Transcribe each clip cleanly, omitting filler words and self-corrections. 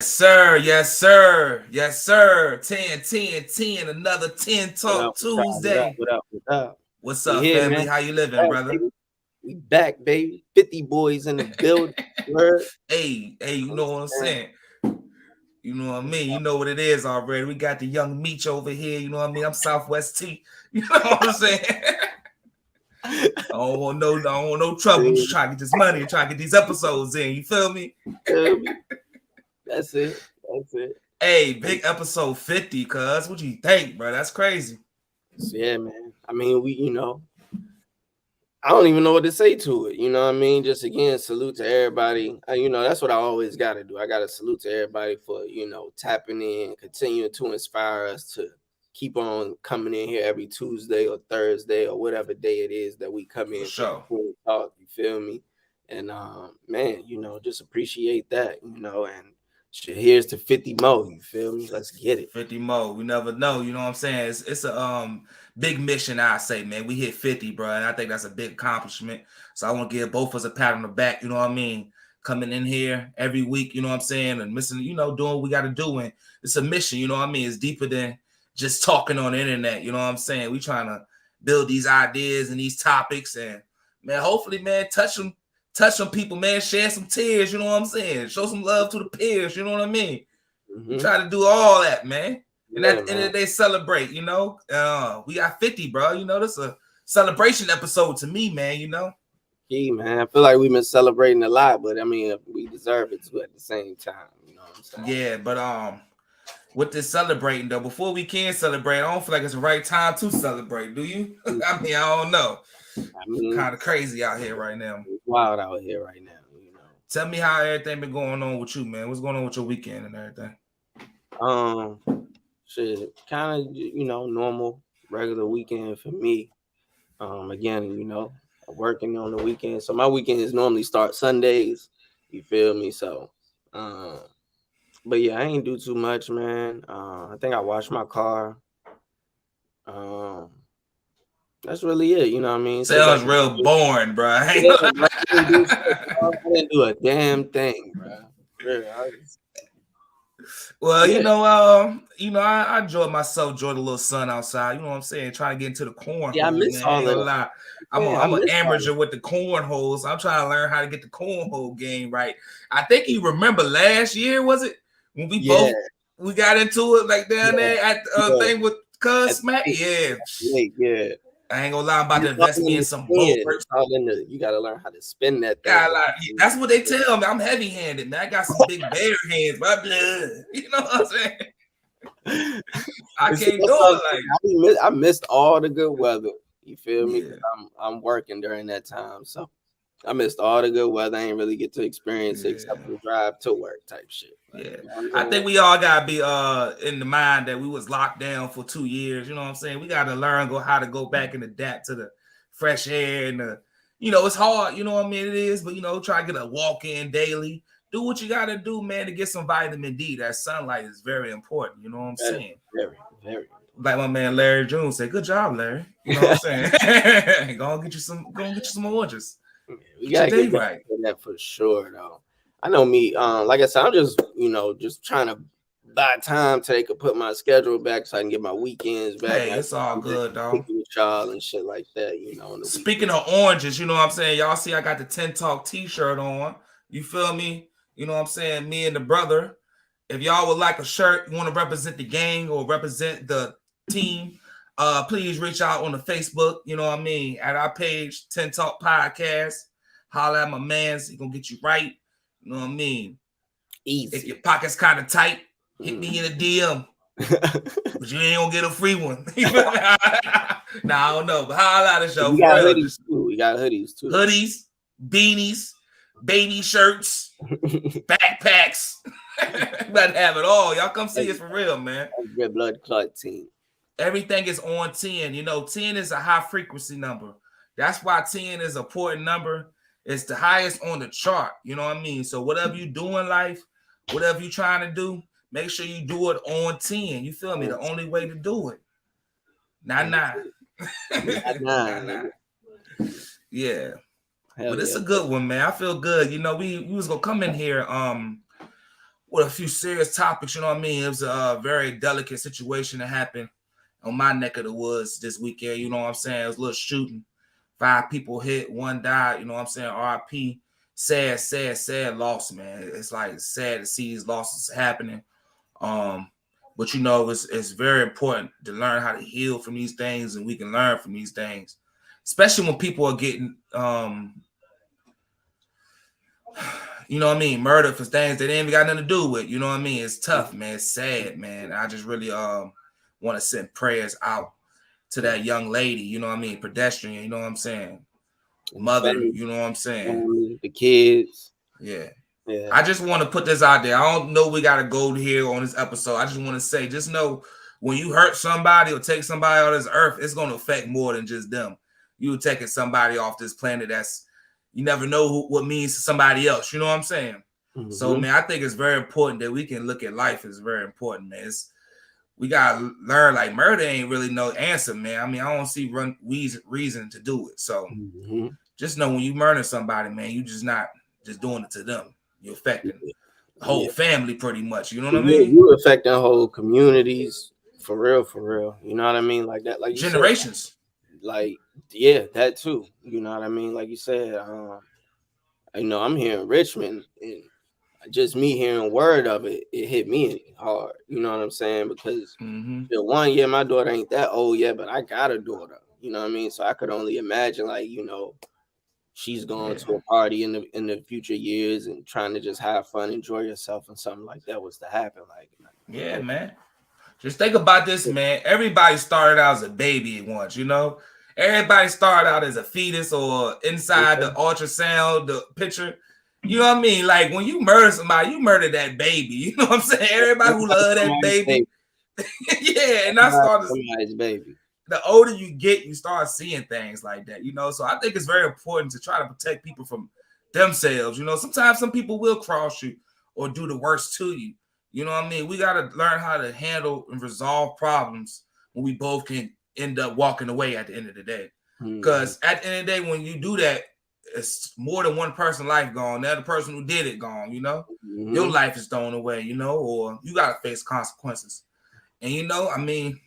Sir, yes, sir, yes, sir. 10, 10, 10, another What TENtalk up? What up? What up? Tuesday. What up? What up? What's We up, here, family? man. How you living, Back, brother? baby. We back, baby. 50 boys in the building. Word. Hey, you know what I'm saying? You know what I mean? You know what it is already. We got the young Meech over here. You know what I mean? I'm Southwest T. You know what I'm saying? I don't want no trouble. I'm just trying to get this money and trying to get these episodes in. You feel me? That's it. That's it. Hey, big episode 50, cuz. What you think, bro? That's crazy. So, yeah, man. I mean, I don't even know what to say to it. You know what I mean? Just again, salute to everybody. That's what I always got to do. I got to salute to everybody for, tapping in, continuing to inspire us to keep on coming in here every Tuesday or Thursday or whatever day it is that we come in For for sure. talk. You feel me? And man, just appreciate that, and shit, here's to 50 more. You feel me? Let's get it. 50 more. We never know. You know what I'm saying? It's a big mission, I say, man. We hit 50, bro. And I think that's a big accomplishment. So I want to give both of us a pat on the back, you know what I mean? Coming in here every week, you know what I'm saying? And missing, doing what we got to do. And it's a mission, you know what I mean? It's deeper than just talking on the internet, you know what I'm saying? We trying to build these ideas and these topics. And man, hopefully, man, touch some people, man, share some tears, you know what I'm saying? Show some love to the peers, you know what I mean? We try to do all that, man. And at the end of the day, celebrate, We got 50, bro. This a celebration episode to me, man, Yeah, man. I feel like we've been celebrating a lot, but I mean, we deserve it too at the same time. You know what I'm saying? Yeah, but with this celebrating though, before we can celebrate, I don't feel like it's the right time to celebrate. Do you? I mean, I don't know. Kind of crazy out here right now. It's wild out here right now. Tell me how everything been going on with you, man. What's going on with your weekend and everything? Shit, kind of normal, regular weekend for me. Again, working on the weekend, so my weekends normally start Sundays. You feel me? So, but yeah, I ain't do too much, man. I think I washed my car. That's really it. You know what I mean? Sounds real boring, bro. I didn't do a damn thing, bro. Well, I enjoyed myself, enjoyed the little sun outside. You know what I'm saying? Trying to get into the cornhole. Yeah, I miss all of that. I'm an amateur with the cornholes. I'm trying to learn how to get the cornhole game right. I think you remember last year, was it? When we we got into it like down there at the thing with Cuz Smack? Yeah. Yeah. I ain't gonna lie, I'm about to invest me in some boat. You gotta learn how to spin that thing. That's what they tell me. I'm heavy-handed, man. I got some big bear hands, my blood. You know what I'm saying? I can't do it like I missed all the good weather. You feel me? I'm working during that time, so I missed all the good weather. I ain't really get to experience it except for the drive to work type shit. I think we all gotta be in the mind that we was locked down for 2 years. You know what I'm saying? We gotta learn how to go back and adapt to the fresh air and it's hard. You know what I mean? It is, but try to get a walk in daily. Do what you gotta do, man, to get some vitamin D. That sunlight is very important. You know what I'm saying? Very, very. Like my man Larry June said, "Good job, Larry." You know what I'm saying? Go and get you some oranges. We gotta get right that for sure, though. I know me. Like I said, I'm just just trying to buy time so they could put my schedule back so I can get my weekends back. Hey, it's all good, dog. With y'all and shit like that, Speaking of oranges, you know what I'm saying? Y'all see I got the TENtalk t-shirt on. You feel me? You know what I'm saying? Me and the brother. If y'all would like a shirt, you want to represent the gang or represent the team, please reach out on the Facebook, you know what I mean, at our page, TENtalk Podcast. Holla at my mans, he gonna get you right. You know what I mean? Easy. If your pocket's kind of tight, hit me in a DM. But you ain't gonna get a free one. Nah, I don't know. But holla at the show. We got hoodies too. We got hoodies too. Hoodies, beanies, baby shirts, backpacks. Better have it all. Y'all come see us for real, man. Red Blood Clot team. Everything is on 10. 10 is a high frequency number. That's why 10 is an important number. It's the highest on the chart. You know what I mean? So whatever you do in life, whatever you trying to do, make sure you do it on 10. You feel me? The only way to do it. Not 9. Yeah. But it's a good one, man. I feel good. We was gonna come in here with a few serious topics. You know what I mean? It was a very delicate situation that happened on my neck of the woods this weekend. You know what I'm saying? It was a little shooting. 5 people hit, 1 died. You know what I'm saying? RIP. Sad loss, man. It's like sad to see these losses happening. But you know, it's very important to learn how to heal from these things, and we can learn from these things, especially when people are getting you know what I mean, murdered for things they didn't even got nothing to do with. You know what I mean? It's tough, man. It's sad, man. I just really want to send prayers out to that young lady, you know what I mean, pedestrian, you know what I'm saying, mother, you know what I'm saying, the kids. Yeah. I just want to put this out there. I don't know we got to go here on this episode. I just want to say, just know when you hurt somebody or take somebody off this earth, it's going to affect more than just them. You're taking somebody off this planet that's, you never know what means to somebody else. You know what I'm saying? Mm-hmm. So, man, I think it's very important that we can look at life as very important, man. We got to learn, like, murder ain't really no answer, man. I mean, I don't see reason to do it. So just know when you murder somebody, man, you just not just doing it to them. You're affecting the whole family pretty much. You know what I mean? You're affecting whole communities for real. You know what I mean? Like that, like you generations. Said, like, yeah, that too. You know what I mean? Like you said, you know, I'm here in Richmond, and just me hearing word of it, it hit me hard. You know what I'm saying? Because my daughter ain't that old yet, but I got a daughter. You know what I mean? So I could only imagine, like, you know, she's going to a party in the future years and trying to just have fun, enjoy yourself, and something like that was to happen. Like, yeah, man. Just think about this, man. Everybody started out as a baby once, you know. Everybody started out as a fetus or inside the ultrasound, the picture. You know what I mean? Like when you murder somebody, you murder that baby. You know what I'm saying? Everybody who love that baby. Yeah, and I started somebody's baby. The older you get, you start seeing things like that, you know. So I think it's very important to try to protect people from themselves. You know, sometimes some people will cross you or do the worst to you. You know what I mean? We got to learn how to handle and resolve problems when we both can end up walking away at the end of the day. Because at the end of the day, when you do that, it's more than one person life gone. The other person who did it gone, you know. Your life is thrown away, you know, or you got to face consequences. And, you know, I mean,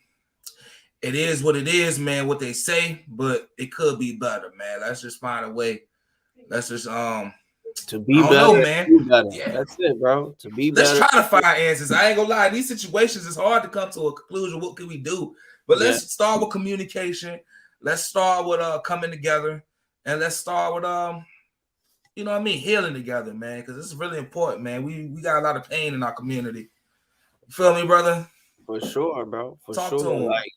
it is what it is, man, what they say, but it could be better, man. Let's just find a way. Let's just to be better, know, man. Be better. Yeah. That's it, bro. To be better. Let's try to find answers. I ain't gonna lie, these situations it's hard to come to a conclusion. What can we do? But let's start with communication. Let's start with coming together, and let's start with you know what I mean, healing together, man, because this is really important, man. We got a lot of pain in our community. You feel me, brother? For sure, bro. For Talk sure. To him. Like,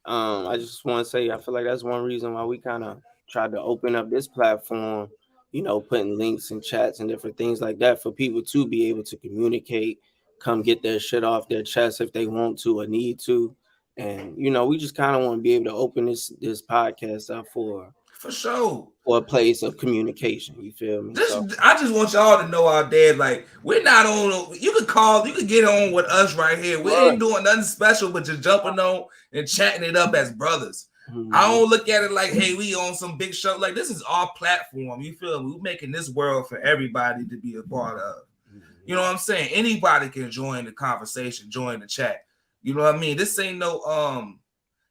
I just want to say, I feel like that's one reason why we kind of tried to open up this platform, you know, putting links and chats and different things like that for people to be able to communicate, come get their shit off their chest if they want to or need to. And, you know, we just kind of want to be able to open this podcast up for sure. For a place of communication. You feel me? I just want y'all to know out there, like, we're not on. You could get on with us right here. We ain't doing nothing special, but just jumping on and chatting it up as brothers. I don't look at it like, hey, we on some big show. Like, this is our platform. You feel me? We're making this world for everybody to be a part of. You know what I'm saying? Anybody can join the conversation, join the chat. You know what I mean? This ain't no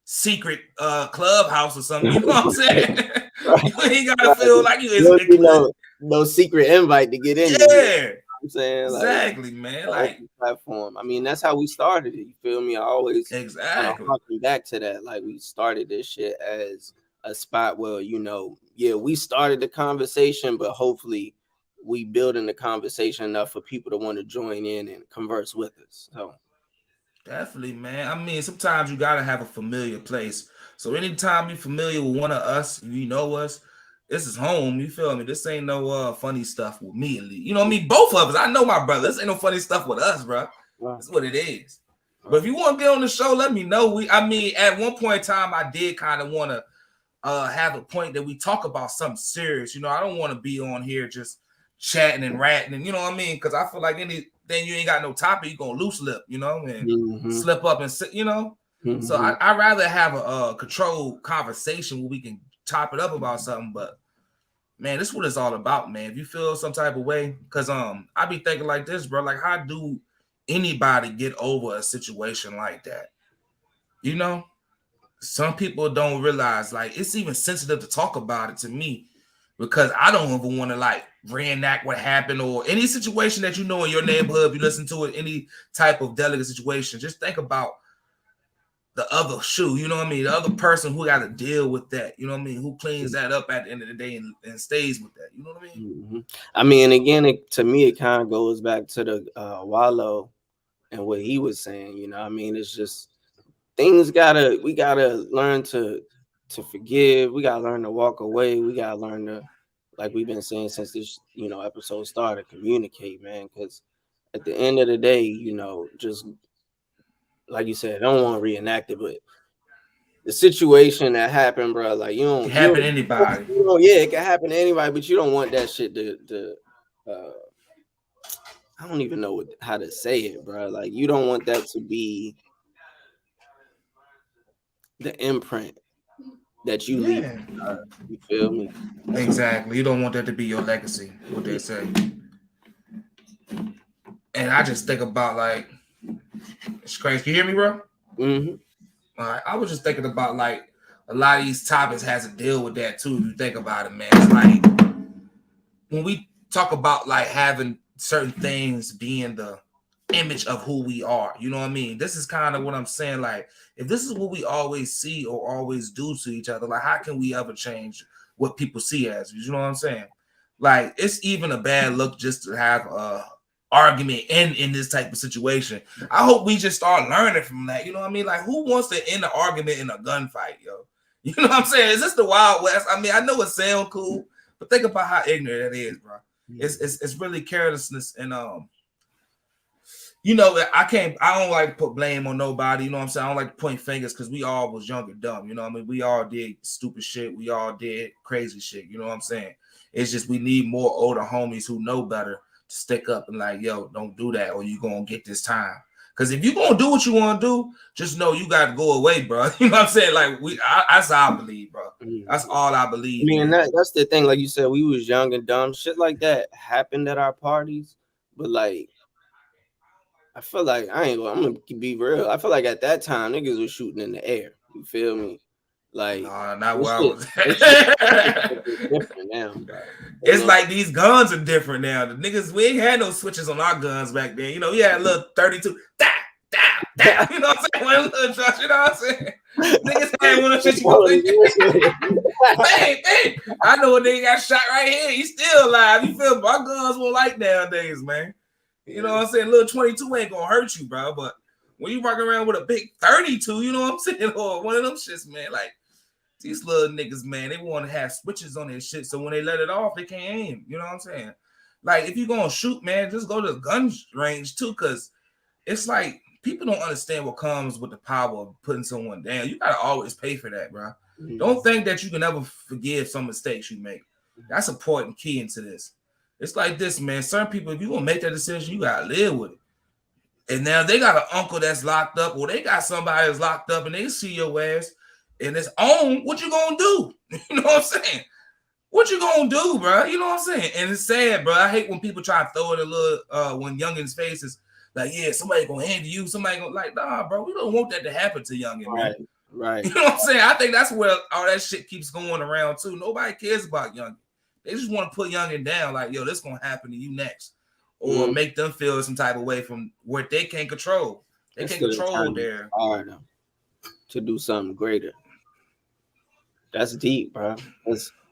secret clubhouse or something. You know what I'm saying? You ain't gotta feel like you no secret invite to get in. Yeah. You know I'm saying? Exactly, man. Like platform. I mean, that's how we started it. You feel me? I always harking back to that. Like, we started this shit as a spot where, you know, we started the conversation, but hopefully we building the conversation enough for people to want to join in and converse with us. So definitely, man. I mean, sometimes you gotta have a familiar place. So anytime you're familiar with one of us, you know us, this is home. You feel me? This ain't no funny stuff with me. You know what I mean? Both of us. I know my brother. This ain't no funny stuff with us, bro. That's what it is. But if you want to get on the show, let me know. I mean, at one point in time, I did kind of want to have a point that we talk about something serious. You know, I don't want to be on here just chatting and ratting, and you know what I mean? Because I feel like anything you ain't got no topic, you're gonna loose lip, you know, and slip up and sit, you know. So I'd rather have a controlled conversation where we can top it up about something. But man, this is what it's all about, man. If you feel some type of way, because I be thinking like this, bro. Like, how do anybody get over a situation like that? You know, some people don't realize, like, it's even sensitive to talk about it to me, because I don't even want to like reenact what happened or any situation that you know in your neighborhood. If you listen to it, any type of delicate situation, just think about the other shoe, you know what I mean? The other person who got to deal with that, you know what I mean? Who cleans that up at the end of the day and stays with that, you know what I mean? Mm-hmm. I mean, again, to me, it kind of goes back to the Wallow and what he was saying. You know, I mean, it's just we gotta learn to forgive. We gotta learn to walk away. We gotta learn to, like we've been saying since this episode started, communicate, man. Because at the end of the day, just like you said, I don't want to reenact it, but the situation that happened, bro, like It can happen to anybody. Yeah, it can happen to anybody, but you don't want that shit to I don't even know how to say it, bro. Like, you don't want that to be the imprint that you leave. You feel me? Exactly. You don't want that to be your legacy, what they say. And I just think about, like, it's crazy. Can you hear me, bro? Mm-hmm. All right. I was just thinking about, like, a lot of these topics has to deal with that too. If you think about it, man, it's like when we talk about like having certain things being the image of who we are, you know what I mean? This is kind of what I'm saying. Like, if this is what we always see or always do to each other, like, how can we ever change what people see as? You know what I'm saying? Like, it's even a bad look just to have a argument in this type of situation. I hope we just start learning from that. You know what I mean? Like, who wants to end an argument in a gunfight, yo? You know what I'm saying? Is this the Wild West? I mean, I know it sounds cool, but think about how ignorant it is, bro. It's really carelessness, and I don't like to put blame on nobody. You know what I'm saying? I don't like to point fingers because we all was young and dumb. You know what I mean? We all did stupid shit. We all did crazy shit. You know what I'm saying? It's just we need more older homies who know better to stick up and like, yo, don't do that or you gonna get this time. Because if you're going to do what you want to do, just know you got to go away, bro. You know what I'm saying? Like, that's how I believe, bro. That's all I believe. I mean, that's the thing. Like you said, we was young and dumb. Shit like that happened at our parties. But, like, I feel like, I'm going to be real. I feel like at that time, niggas was shooting in the air. You feel me? Like, not where I was. Different now, bro. It's like these guns are different now. The niggas, we ain't had no switches on our guns back then. You know, we had a little 32. You know what I'm saying? One little truck, you know what I'm saying? Niggas had one of those shit. Hey, I know a nigga got shot right here. He's still alive. You feel me? Our guns won't like nowadays, man. You know what I'm saying? Little 22 ain't gonna hurt you, bro. But when you walking around with a big 32, you know what I'm saying? Or one of them shits, man. Like, these little niggas, man, they want to have switches on their shit. So when they let it off, they can't aim. You know what I'm saying? Like, if you're gonna shoot, man, just go to the gun range too, because it's like people don't understand what comes with the power of putting someone down. You gotta always pay for that, bro. Mm-hmm. Don't think that you can ever forgive some mistakes you make. That's an important key into this. It's like this, man. Certain people, if you gonna make that decision, you gotta live with it. And now they got an uncle that's locked up, or they got somebody that's locked up, and they see your ass, and it's on. What you gonna do? You know what I'm saying? What you gonna do, bro? You know what I'm saying? And it's sad, bro. I hate when people try to throw it a little when youngins' faces. Like, yeah, somebody gonna hand you, somebody gonna like, nah, bro, we don't want that to happen to youngin', man. Right. You know what I'm saying? I think that's where all that shit keeps going around too. Nobody cares about youngin'. They just want to put youngin' down, like, yo, this gonna happen to you next. Or make them feel some type of way from where they can't control. They can't control their to do something greater. That's deep, bro.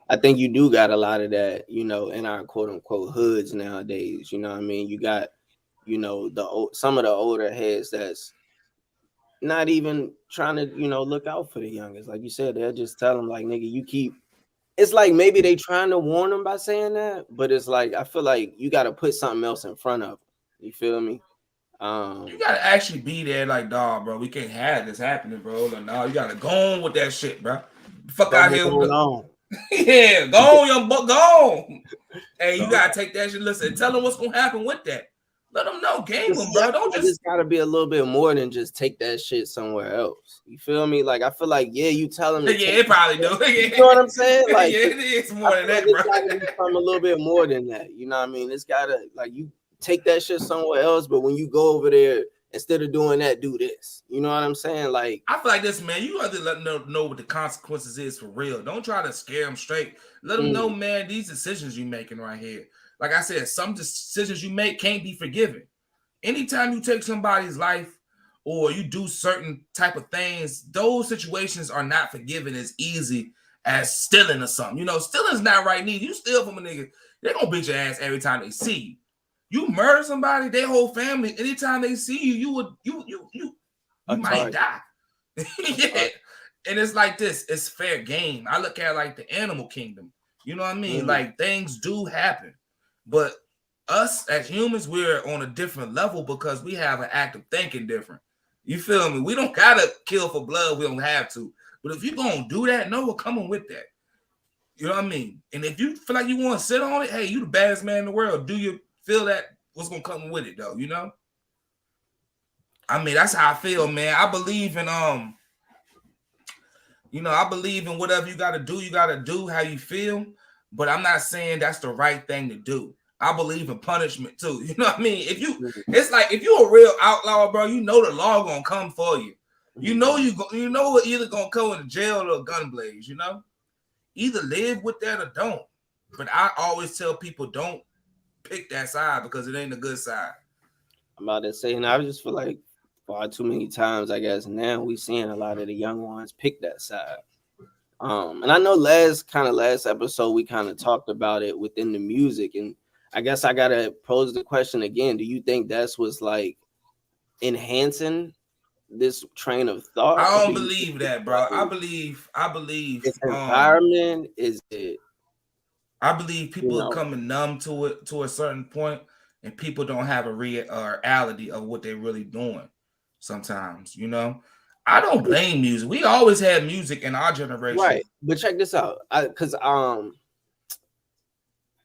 I think you do got a lot of that, in our quote unquote hoods nowadays. You know what I mean? You got some of the older heads that's not even trying to, look out for the youngest. Like you said, they'll just tell them, like, nigga, it's like maybe they trying to warn them by saying that, but it's like, I feel like you got to put something else in front of them. You feel me? You got to actually be there like, dog, bro, we can't have this happening, bro. Like, no, you got to go on with that shit, bro. Fuck out here with yeah, go on, young buck, go on. Hey, you got to take that shit. Listen, tell them what's going to happen with that. Let them know, game them, See, bro. Don't I just gotta be a little bit more than just take that shit somewhere else. You feel me? Like I feel like you tell them. yeah, it probably do. You know what I'm saying? Like yeah, it is more than that, it's bro. gotta be something a little bit more than that. You know what I mean? It's gotta like you take that shit somewhere else, but when you go over there, instead of doing that, do this. You know what I'm saying? Like I feel like this, man. You have to let them know what the consequences is for real. Don't try to scare them straight. Let them know, man, these decisions you making right here. Like I said, some decisions you make can't be forgiven. Anytime you take somebody's life or you do certain type of things, those situations are not forgiven as easy as stealing or something. You know, stealing's not right neither. You steal from a nigga, they're gonna beat your ass every time they see you. You murder somebody, their whole family, anytime they see you, you might die. Yeah. And it's like this, it's fair game. I look at it like the animal kingdom. You know what I mean? Like things do happen, but us as humans, we're on a different level because we have an act of thinking different. You feel me? We don't gotta kill for blood. We don't have to. But if you're gonna do that, no, we're coming with that. You know what I mean? And if you feel like you want to sit on it, hey, you the baddest man in the world. Do you feel that what's gonna come with it though? You know? I mean, that's how I feel, man. I believe in I believe in whatever you gotta do how you feel. But I'm not saying that's the right thing to do. I believe in punishment too. You know what I mean? It's like if you're a real outlaw, bro, you know the law gonna come for you. You know we're either gonna come into jail or gun blaze. You know, either live with that or don't. But I always tell people don't pick that side because it ain't a good side. I'm about to say, and I just feel like far too many times, I guess now we seeing a lot of the young ones pick that side. And I know last episode we kind of talked about it within the music, and I guess I gotta pose the question again. Do you think that's what's like enhancing this train of thought? I don't believe that, bro. I believe it's environment. Is it? I believe people are coming numb to it to a certain point, and people don't have a reality of what they're really doing. Sometimes, you know, I don't blame music. We always had music in our generation, right? But check this out, because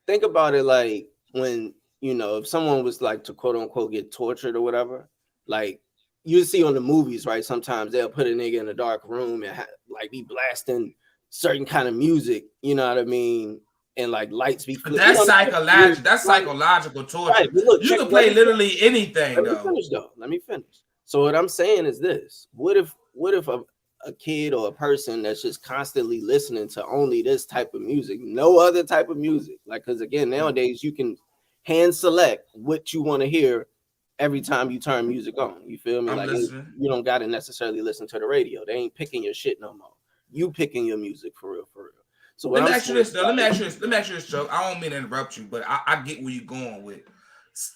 think about it like when if someone was like to quote unquote get tortured or whatever, like you see on the movies, right? Sometimes they'll put a nigga in a dark room and like be blasting certain kind of music, you know what I mean? And like lights be flipped. That's psychological. That's psychological torture. Right, look, you can play literally anything. Let me finish. So what I'm saying is this: what if a kid or a person that's just constantly listening to only this type of music, no other type of music? Like, because again, nowadays you can hand select what you want to hear every time you turn music on. You feel me? Like you don't got to necessarily listen to the radio. They ain't picking your shit no more. You picking your music for real. So let me ask you this, Joe. I don't mean to interrupt you, but I get where you're going with.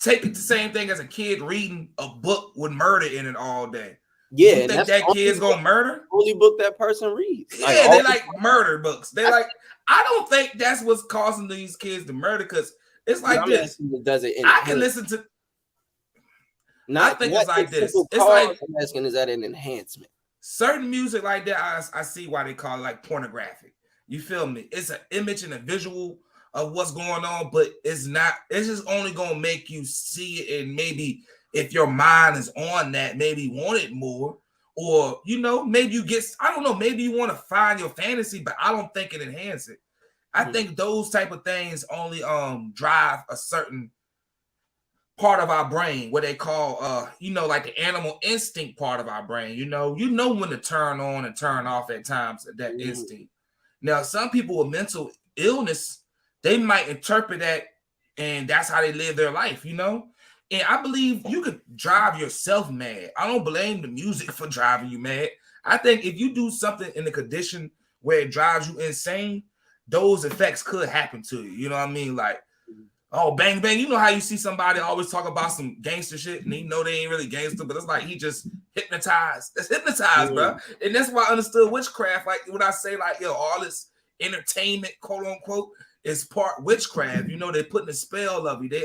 Take it the same thing as a kid reading a book with murder in it all day. Yeah, you think that kid's gonna murder? Only book that person reads. Yeah, they like murder books. They like. I don't think that's what's causing these kids to murder because it's like this. Does it? I can listen to. I think it's like this. It's like I'm asking, is that an enhancement? Certain music like that, I see why they call it like pornographic. You feel me? It's an image and a visual of what's going on, but it's not. It's just only gonna make you see it, and maybe if your mind is on that, maybe want it more, or maybe you get. I don't know. Maybe you want to find your fantasy, but I don't think it enhances it. I think those type of things only drive a certain part of our brain, what they call like the animal instinct part of our brain. You know when to turn on and turn off at times, that instinct. Now, some people with mental illness, they might interpret that and that's how they live their life, And I believe you could drive yourself mad. I don't blame the music for driving you mad. I think if you do something in the condition where it drives you insane, those effects could happen to you. You know what I mean? Like, oh, bang, bang. You know how you see somebody always talk about some gangster shit and they ain't really gangster, but it's like he just hypnotized. That's hypnotized, bro. And that's why I understood witchcraft. Like when I say like, all this entertainment, quote unquote, is part witchcraft. They're putting a spell of you. They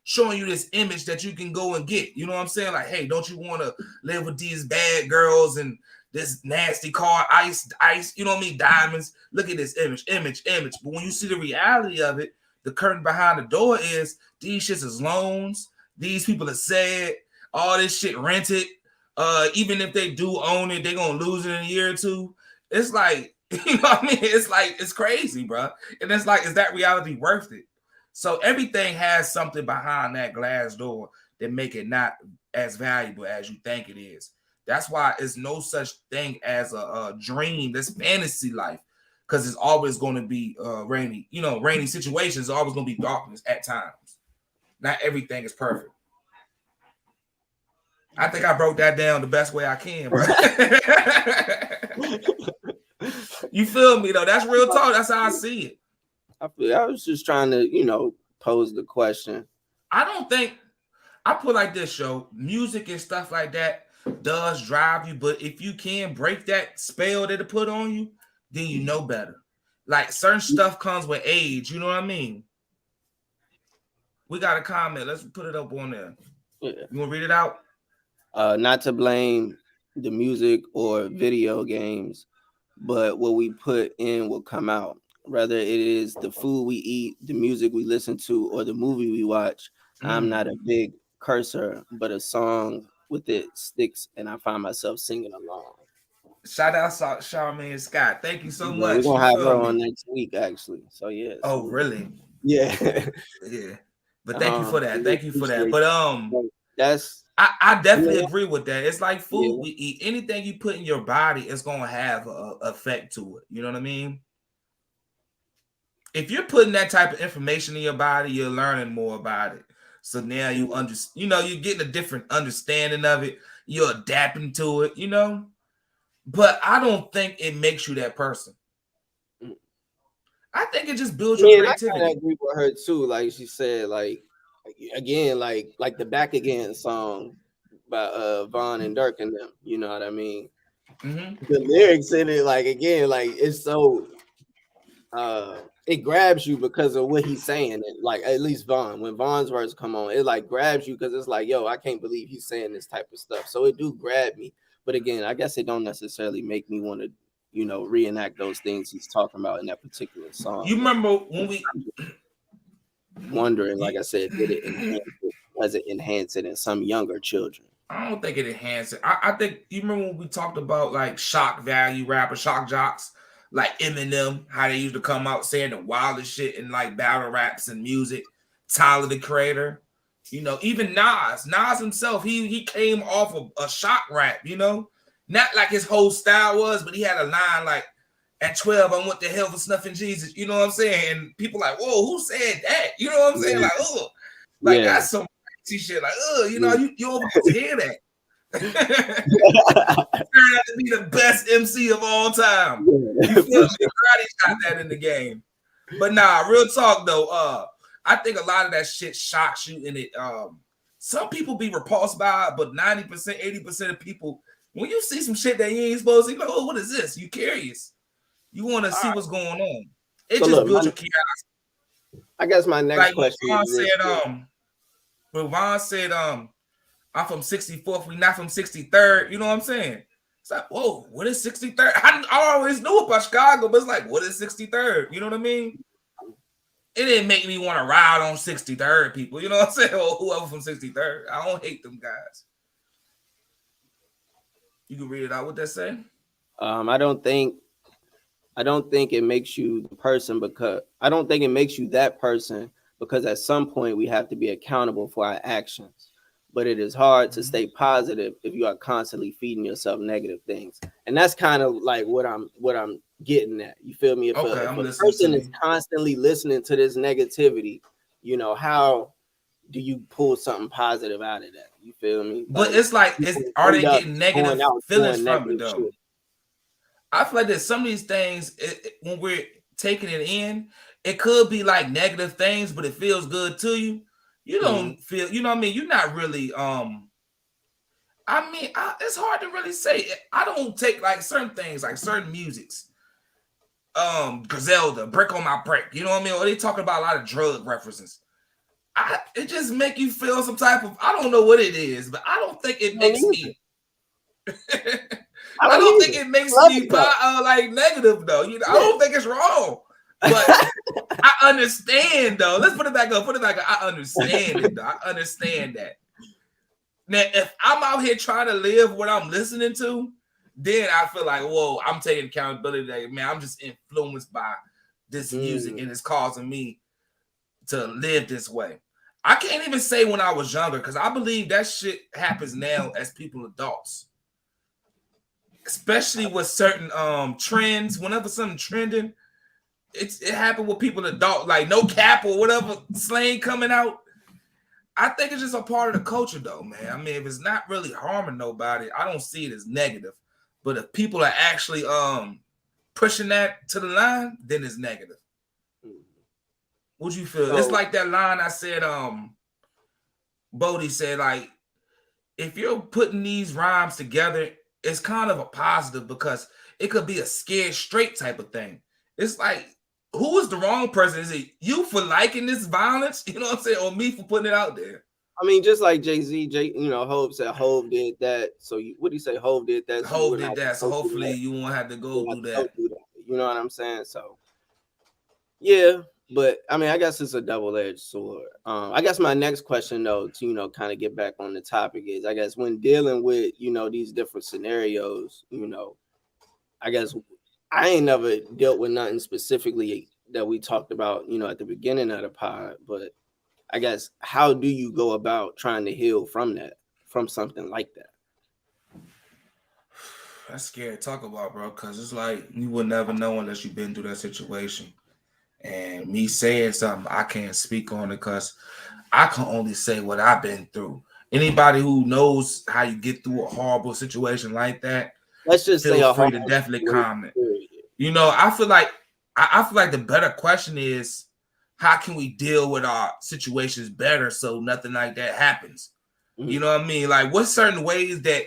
showing you this image that you can go and get. You know what I'm saying? Like, hey, don't you want to live with these bad girls and this nasty car, ice, you know what I mean? Diamonds. Look at this image. But when you see the reality of it, the curtain behind the door is these shits is loans. These people are sad. All this shit rented. Even if they do own it, they're gonna lose it in a year or two. It's like, you know what I mean? It's like, it's crazy, bro. And it's like, is that reality worth it? So everything has something behind that glass door that make it not as valuable as you think it is. That's why it's no such thing as a dream, this fantasy life, because it's always going to be rainy. You know, rainy situations, always going to be darkness at times. Not everything is perfect. I think I broke that down the best way I can, bro. You feel me, though? That's real talk. That's how I see it. I was just trying to, you know, pose the question. I don't think, I put like this, show music and stuff like that does drive you, but if you can break that spell that it put on you, then you know better. Like certain stuff comes with age, you know what I mean? We got a comment. Let's put it up on there. Yeah. You want to read it out? Not to blame the music or video games, but what we put in will come out. Whether it is the food we eat, the music we listen to, or the movie we watch. I'm not a big cursor, but a song with it sticks, and I find myself singing along. Shout out Charmaine Scott. Thank you so much. We're gonna have her on next week, actually. So yeah. Oh, really? Yeah. Yeah. But thank you for that. Thank you for that. But that's I definitely agree with that. It's like food we eat. Anything you put in your body is gonna have an effect to it. You know what I mean? If you're putting that type of information in your body, you're learning more about it. So now you understand, you know, you're getting a different understanding of it. You're adapting to it, you know. But I don't think it makes you that person. I think it just builds your creativity. I agree with her too. Like she said, like again, like the Back Again song by Von and Dirk and them. You know what I mean? Mm-hmm. The lyrics in it, like again, like it's so it grabs you because of what he's saying. Like at least Von, when Von's words come on, it like grabs you because it's like, yo, I can't believe he's saying this type of stuff. So it do grab me. But again, I guess it don't necessarily make me want to, you know, reenact those things he's talking about in that particular song. You remember when we wondering, like I said, does it enhance it in some younger children? I don't think it enhances it. I think you remember when we talked about like shock value rappers, shock jocks, like Eminem, how they used to come out saying the wildest shit in like battle raps and music. Tyler the Creator, you know, even Nas himself, he came off of a shock rap, you know, not like his whole style was, but he had a line like, at 12, I went to hell for snuffing Jesus, you know what I'm saying? And people like, whoa, who said that? You know what I'm saying? Like, oh, like that's some crazy shit. Like, oh, you know, you don't hear that. Turned out to be the best MC of all time. You feel me? Karate got that in the game. But nah, real talk though. I think a lot of that shit shocks you, and it. Some people be repulsed by it, but 90%, 80% of people, when you see some shit that you ain't supposed to, you like, oh, what is this? You curious? You want to see what's going on. It so just builds your curiosity. I guess my next question Vaughn said, I'm from 64th, we not from 63rd. You know what I'm saying? It's like, whoa, what is 63rd? I always knew about Chicago, but it's like, what is 63rd? You know what I mean? It didn't make me want to ride on 63rd people. You know what I'm saying? Or whoever from 63rd. I don't hate them guys. You can read it out. What that say? I don't think it makes you the person because I don't think it makes you that person because at some point we have to be accountable for our actions. But it is hard to stay positive if you are constantly feeding yourself negative things. And that's kind of like what I'm getting at. You feel me? If a person is constantly listening to this negativity, you know, how do you pull something positive out of that? You feel me? But it's like, are they getting negative feelings from it though? Shit. I feel like that some of these things, when we're taking it in, it could be like negative things, but it feels good to you. You don't feel, you know what I mean? You're not really, it's hard to really say. I don't take like certain things, like certain musics. Griselda, Brick on My Brick, you know what I mean? Or they talking about a lot of drug references. It just make you feel some type of, I don't know what it is, but I don't think it makes me. I don't think it makes me like negative though. You know, I don't think it's wrong. But I understand though. Let's put it back up. I understand it though. I understand that. Now, if I'm out here trying to live what I'm listening to, then I feel like, whoa, I'm taking accountability. That, man, I'm just influenced by this music and it's causing me to live this way. I can't even say when I was younger because I believe that shit happens now as people adults. Especially with certain trends. Whenever something trending, it happened with people adult, like no cap or whatever slang coming out. I think it's just a part of the culture, though, man. I mean, if it's not really harming nobody, I don't see it as negative. But if people are actually pushing that to the line, then it's negative. What you feel? It's like that line I said, Bodie said, like, if you're putting these rhymes together, it's kind of a positive because it could be a scared straight type of thing. It's like, who is the wrong person? Is it you for liking this violence? You know what I'm saying? Or me for putting it out there? I mean, just like Jay-Z, Hov said Hov did that. So what do you say? Hov did that. So Hov did that. So hopefully you won't have to go do that. You know what I'm saying? So yeah, but I mean, I guess it's a double-edged sword. I guess my next question though, to kind of get back on the topic is, I guess when dealing with these different scenarios, I guess I ain't never dealt with nothing specifically that we talked about, at the beginning of the pod, but I guess how do you go about trying to heal from something like that? That's scary to talk about, bro, because it's like you will never know unless you've been through that situation. And me saying something, I can't speak on it because I can only say what I've been through. Anybody who knows how you get through a horrible situation like that, let's just feel free to definitely comment. I feel like the better question is, how can we deal with our situations better so nothing like that happens? You know what I mean? Like, what certain ways that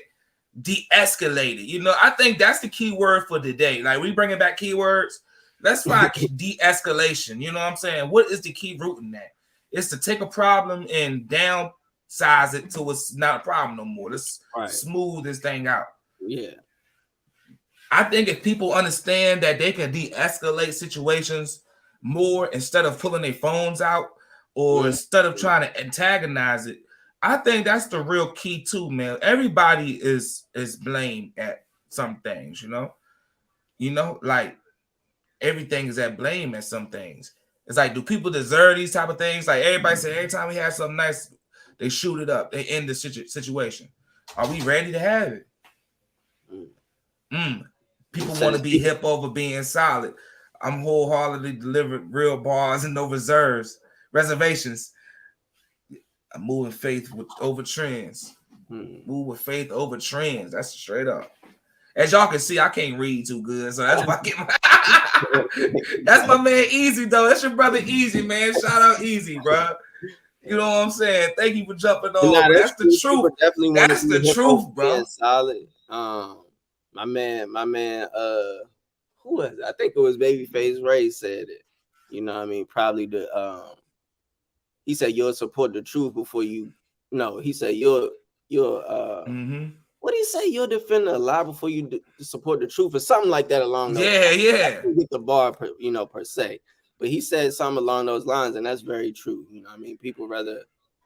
de-escalate it? I think that's the key word for today. Like, we bringing back keywords. Let's find de-escalation. You know what I'm saying? What is the key root in that? It's to take a problem and downsize it till it's not a problem no more. Let's smooth this thing out. Yeah. I think if people understand that they can de-escalate situations more instead of pulling their phones out or instead of trying to antagonize it, I think that's the real key too, man. Everybody is blamed at some things, like everything is at blame at some things. It's like, do people deserve these type of things? Like everybody say, every time we have something nice, they shoot it up. They end the situation. Are we ready to have it? People want to be hip over being solid. I'm wholeheartedly delivered real bars and no reservations. I'm moving faith over trends. Move with faith over trends. That's straight up. As y'all can see, I can't read too good, so that's why I get that's my man Easy though. That's your brother Easy, man. Shout out Easy, bro. You know what I'm saying? Thank you for jumping on. That's the truth. That's the truth, bro. Solid. My man, who was it? I think it was Babyface Ray said it. You know what I mean? Probably he said you'll support the truth before you. No, he said you'll what do you say? You'll defend a lie before you support the truth or something like that along those lines. Yeah. I didn't get the bar per se, but he said something along those lines, and that's very true. You know what I mean? People rather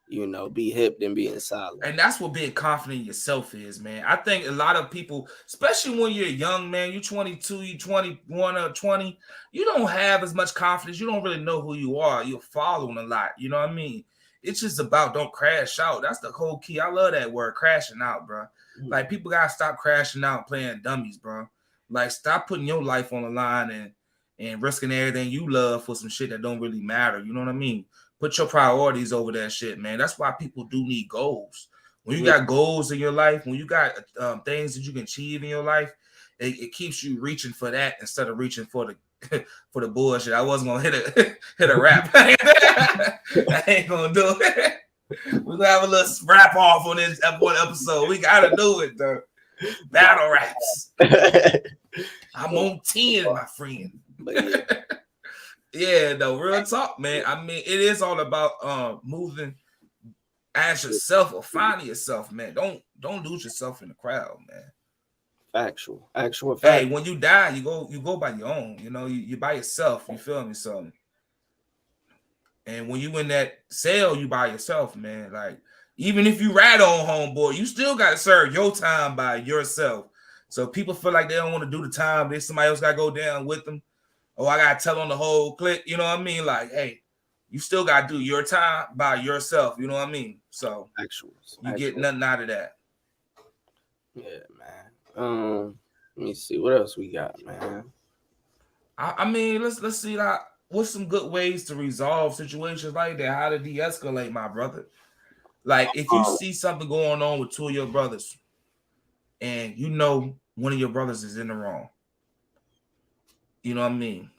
be hip than being solid. And that's what being confident in yourself is, man. I think a lot of people, especially when you're young, man, you're 22, you're 21 or 20, you don't have as much confidence. You don't really know who you are. You're following a lot. You know what I mean? It's just about don't crash out. That's the whole key. I love that word, crashing out, bro. Like, people got to stop crashing out playing dummies, bro. Like, stop putting your life on the line and risking everything you love for some shit that don't really matter. You know what I mean? Put your priorities over that shit, man. That's why people do need goals. When you got goals in your life, when you got things that you can achieve in your life, it keeps you reaching for that instead of reaching for the bullshit. I wasn't gonna hit a rap. I ain't gonna do it. We're gonna have a little rap off on this one episode. We gotta do it though. Battle raps. I'm on 10, my friend. Yeah, though, real talk, man. I mean, it is all about moving as yourself or finding yourself, man. Don't lose yourself in the crowd, man. Actual fact. Hey, when you die, you go by your own. You know, you by yourself. You feel me? So, and when you in that cell, you by yourself, man. Like, even if you rat on homeboy, you still got to serve your time by yourself. So people feel like they don't want to do the time. There's somebody else got to go down with them. Oh, I got to tell on the whole clique. You know what I mean? Like, hey, you still got to do your time by yourself. You know what I mean? So you get nothing out of that. Yeah, man. Let me see what else we got, man. I mean, let's see that. What's some good ways to resolve situations like that? How to de-escalate, my brother? Like, if you see something going on with two of your brothers, and you know one of your brothers is in the wrong, you know what I mean?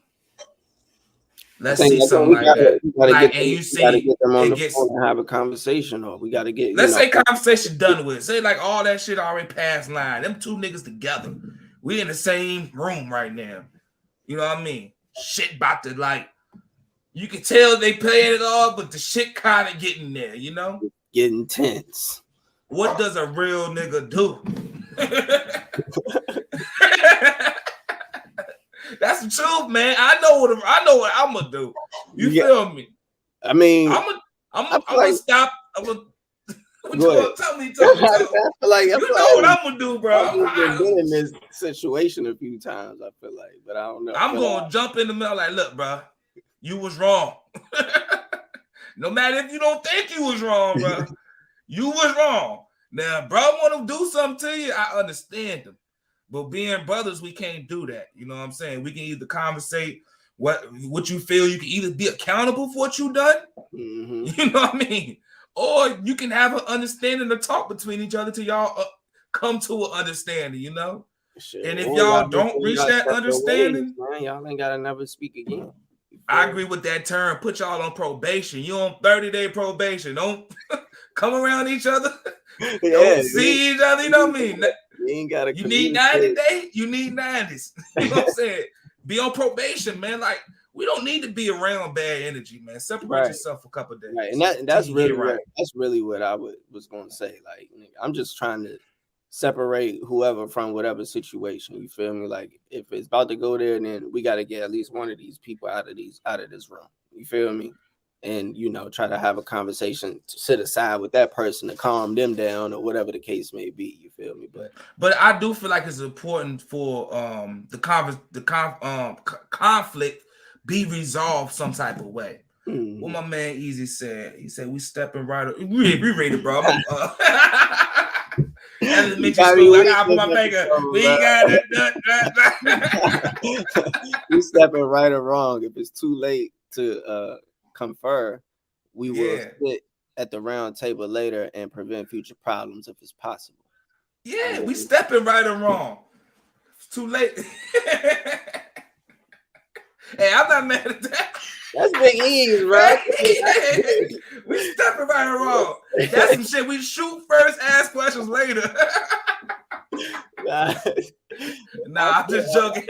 Let's see something like that. Like, and you see it gets and have a conversation, or we got to get. Let's say conversation done with. Say like all that shit already passed line. Them two niggas together. We in the same room right now. You know what I mean? Shit about to like. You can tell they playing it all, but the shit kind of getting there. You know, getting tense. What does a real nigga do? That's the truth, man. I know what I'm gonna do. You feel me? I mean, I'm gonna stop. I'm gonna. What you gonna tell me? Tell me. You know what I'm gonna do, bro. I've been in this situation a few times. I feel like, but I don't know. I'm gonna jump in the middle. Like, look, bro, you was wrong. No matter if you don't think you was wrong, bro, you was wrong. Now, bro, want to do something to you. I understand them, but being brothers, we can't do that. You know what I'm saying? We can either conversate what you feel. You can either be accountable for what you done. Mm-hmm. You know what I mean? Or you can have an understanding to talk between each other till y'all come to an understanding, you know? Shit, and if y'all don't reach that understanding, ways, y'all ain't got to never speak again. I agree with that term. Put y'all on probation. You on 30-day probation. Don't come around each other. Don't see each other. You know what I mean? You ain't gotta. You need 90 days. You need 90s. You know what I'm saying? Be on probation, man. Like, we don't need to be around bad energy, man. Separate yourself for a couple of days. Right, and that's really what I was going to say. Like, I'm just trying to separate whoever from whatever situation. You feel me? Like, if it's about to go there, then we got to get at least one of these people out of this room. You feel me? And try to have a conversation to sit aside with that person to calm them down or whatever the case may be. You feel me? But I do feel like it's important for the conflict be resolved some type of way. Mm-hmm. What my man Easy said, he said we stepping right. We read it, bro. Elementary school. I gotta put my finger. We got it. We stepping right or wrong. If it's too late to confer, we will sit at the round table later and prevent future problems if it's possible. Yeah, we stepping right or wrong. It's too late. Hey, I'm not mad at that. That's Big E's, right? We stepping right or wrong. That's some shit. We shoot first, ask questions later. Nah, I'm just joking.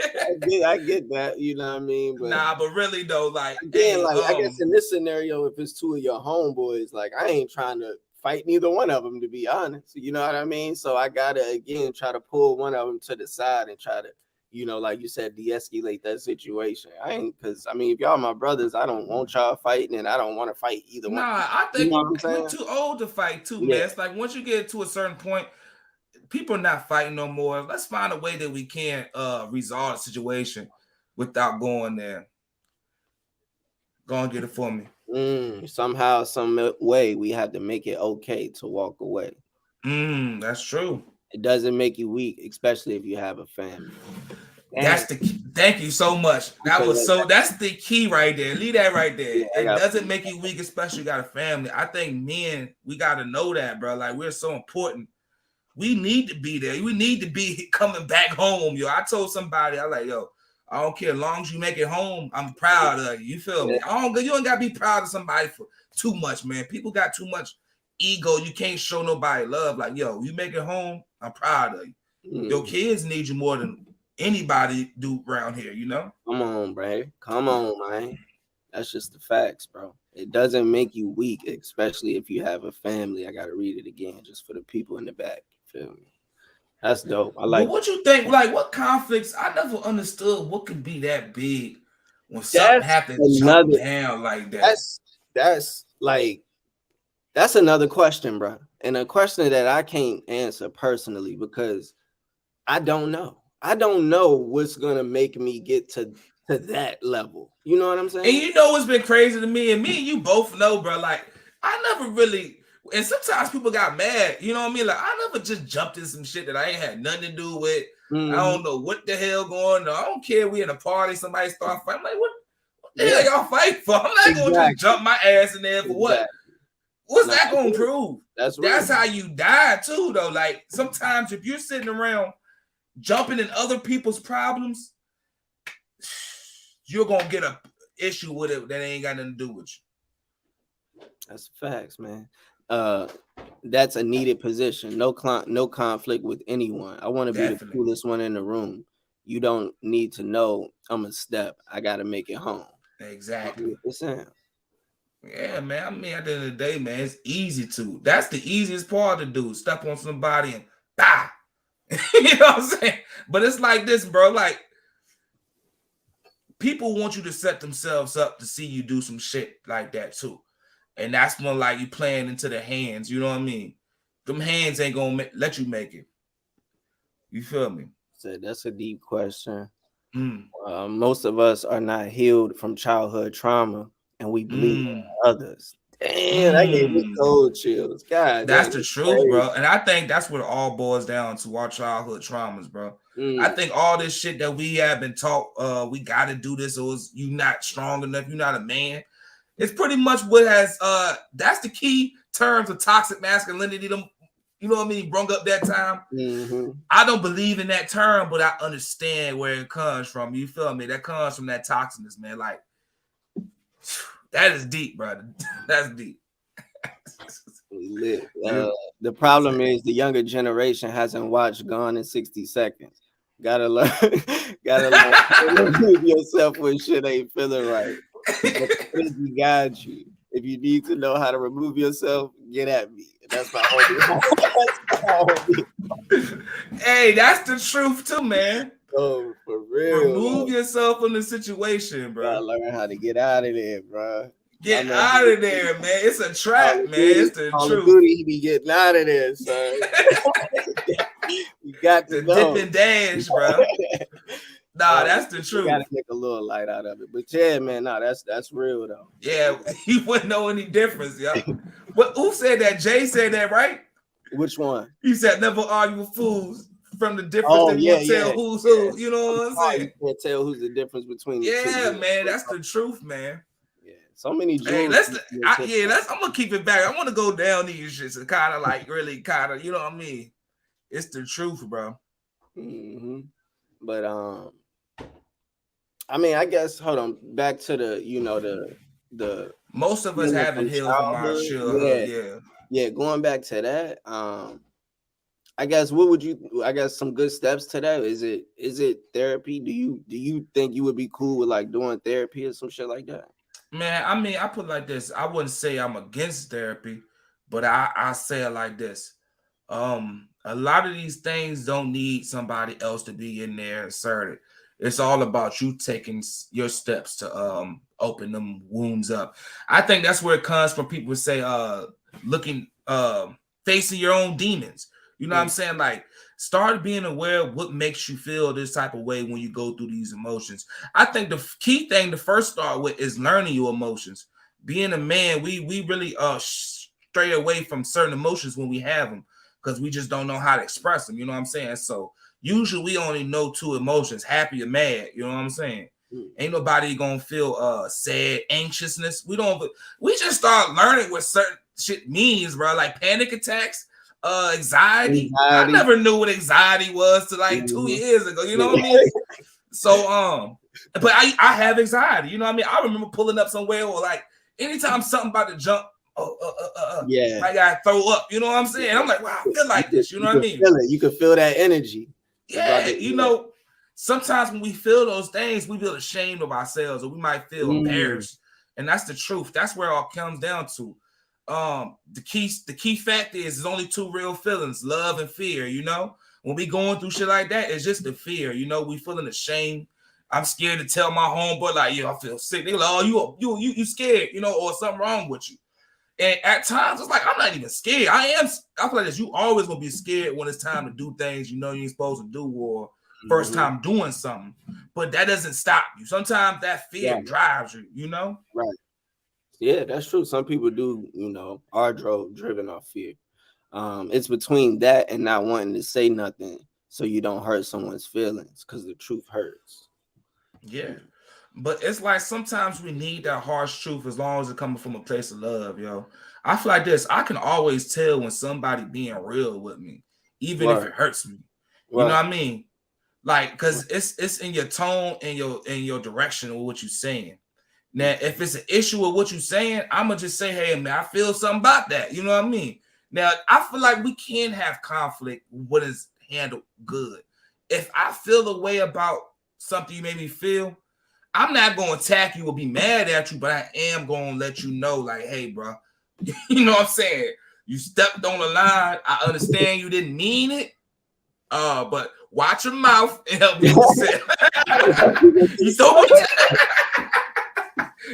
I get that, you know what I mean? But but really though, like again, I guess in this scenario, if it's two of your homeboys, like I ain't trying to fight neither one of them, to be honest. You know what I mean? So I gotta again try to pull one of them to the side and try to, like you said, de-escalate that situation. Because if y'all my brothers, I don't want y'all fighting, and I don't want to fight either one. I think we're too old to fight too, man. It's like once you get to a certain point, people are not fighting no more. Let's find a way that we can resolve the situation without going there. Go and get it for me. Somehow, some way, we have to make it okay to walk away. That's true. It doesn't make you weak, especially if you have a family. That's the key. Thank you so much. That's the key right there. Leave that right there. Yeah, it doesn't make you weak, especially if you got a family. I think men, we got to know that, bro. Like, we're so important. We need to be there. We need to be coming back home, yo. I told somebody, I like, yo, I don't care. As long as you make it home, I'm proud of you. You feel me? You don't got to be proud of somebody for too much, man. People got too much ego. You can't show nobody love. Like, yo, you make it home, I'm proud of you. Your kids need you more than anybody do around here, you know? Come on, bro. Come on, man. That's just the facts, bro. It doesn't make you weak, especially if you have a family. I got to read it again just for the people in the back. You feel me? That's dope. I But like what you think? Like, what conflicts? I never understood what could be that big when something that's have to jump another down like that. that's like that's another question, bro. And a question that I can't answer personally because I don't know. I don't know what's gonna make me get to that level. You know what I'm And saying? you know what's been crazy to me, and you both know, bro. Like, I never really, and sometimes people got mad. You know what I mean? Like, I never just jumped in some shit that I ain't had nothing to do with. I don't know what the hell going on. I don't care. We in a party, somebody start fighting. I'm like, what the hell y'all fight for? I'm not gonna just jump my ass in there for what? What's that gonna prove? That's how you die too, though. Like, sometimes if you're sitting around jumping in other people's problems, you're gonna get a issue with it that ain't got nothing to do with you. That's facts, man. That's a needed position. No conflict with anyone. I want to be the coolest one in the room. You don't need to know I'm a step. I gotta make it home. Exactly. 100%. Yeah, man. I mean, at the end of the day, man, it's easy to. That's the easiest part to do. Step on somebody and die. You know what I'm saying? But it's like this, bro. Like, people want you to set themselves up to see you do some shit like that too. And that's when, like, you playing into the hands. You know what I mean? Them hands ain't gonna let you make it. You feel me? So that's a deep question. Most of us are not healed from childhood trauma, and we bleed others. Damn, that gave me cold chills. God, that's the truth, bro. And I think that's what it all boils down to, our childhood traumas, bro. I think all this shit that we have been taught, we got to do this, or you not strong enough, you're not a man. It's pretty much what has that's the key terms of toxic masculinity. Them, you know what I mean, brung up that time. I don't believe in that term, but I understand where it comes from. You feel me? That comes from that toxicness, man. Like, that is deep, brother. That's deep. The problem is the younger generation hasn't watched Gone in 60 Seconds. Gotta learn to remove yourself when shit ain't feeling right. He guide you. If you need to know how to remove yourself, get at me. That's my homie. Hey, that's the truth too, man. Oh, for real. Remove yourself from the situation, bro. Gotta learn how to get out of there, bro. Get out of there, man. It's a trap, man. It's the truth. Duty, he be getting out of there, son. You got to dip and dash, bro. Nah, that's the truth. You gotta make a little light out of it. But yeah, man, that's real though. Yeah, he wouldn't know any difference, yo. But who said that? Jay said that, right? Which one? He said never argue with fools from the difference that you tell who's who. You know what I'm saying? You can't tell who's the difference between the two. Yeah, man, that's the truth, man. Yeah, so many jewels. Hey, I'm gonna keep it back. I want to go down these shits and kind of like really kind of, you know what I mean? It's the truth, bro. But I mean, I guess hold on, back to the most of us haven't healed from our childhood. Yeah, going back to that, I guess some good steps to that. Is it therapy? Do you think you would be cool with like doing therapy or some shit like that? Man, I mean, I put it like this. I wouldn't say I'm against therapy, but I say it like this. A lot of these things don't need somebody else to be in there inserted. It's all about you taking your steps to open them wounds up. I think that's where it comes from. People say facing your own demons. You know what I'm saying? Like, start being aware of what makes you feel this type of way when you go through these emotions. I think the key thing to first start with is learning your emotions. Being a man, we really stray away from certain emotions when we have them because we just don't know how to express them. You know what I'm saying? So usually we only know two emotions, happy or mad. You know what I'm saying? Ain't nobody gonna feel sad, anxiousness. We just start learning what certain shit means, bro. Like panic attacks, anxiety. I never knew what anxiety was till like 2 years ago. You know what I mean? So but I have anxiety. You know what I mean? I remember pulling up somewhere or like anytime something about to jump. I gotta throw up. You know what I'm saying? I'm like, wow, I feel like this. You know what I mean? You can feel that energy. Yeah, you know, sometimes when we feel those things, we feel ashamed of ourselves, or we might feel embarrassed, and that's the truth. That's where it all comes down to. The key fact is there's only two real feelings: love and fear. You know, when we going through shit like that, it's just the fear. You know, we feeling ashamed. I'm scared to tell my homeboy, like, yo, I feel sick. They like, oh, you scared, you know, or something wrong with you. And at times, it's like, I'm not even scared. I feel like this. You always gonna be scared when it's time to do things you know you ain't supposed to do, or first time doing something. But that doesn't stop you. Sometimes that fear drives you, you know? Right. Yeah, that's true. Some people do, you know, are driven off fear. It's between that and not wanting to say nothing so you don't hurt someone's feelings, because the truth hurts. Yeah. But it's like sometimes we need that harsh truth as long as it's coming from a place of love, yo. I feel like this. I can always tell when somebody being real with me, even if it hurts me. You know what I mean? Like, because it's in your tone and your direction of what you're saying. Now, if it's an issue with what you're saying, I'm gonna just say, hey man, I feel something about that. You know what I mean? Now, I feel like we can have conflict when it's handled good. If I feel the way about something you made me feel, I'm not going to attack you or be mad at you, but I am going to let you know, like, hey, bro, you know what I'm saying? You stepped on the line. I understand you didn't mean it, but watch your mouth and help me with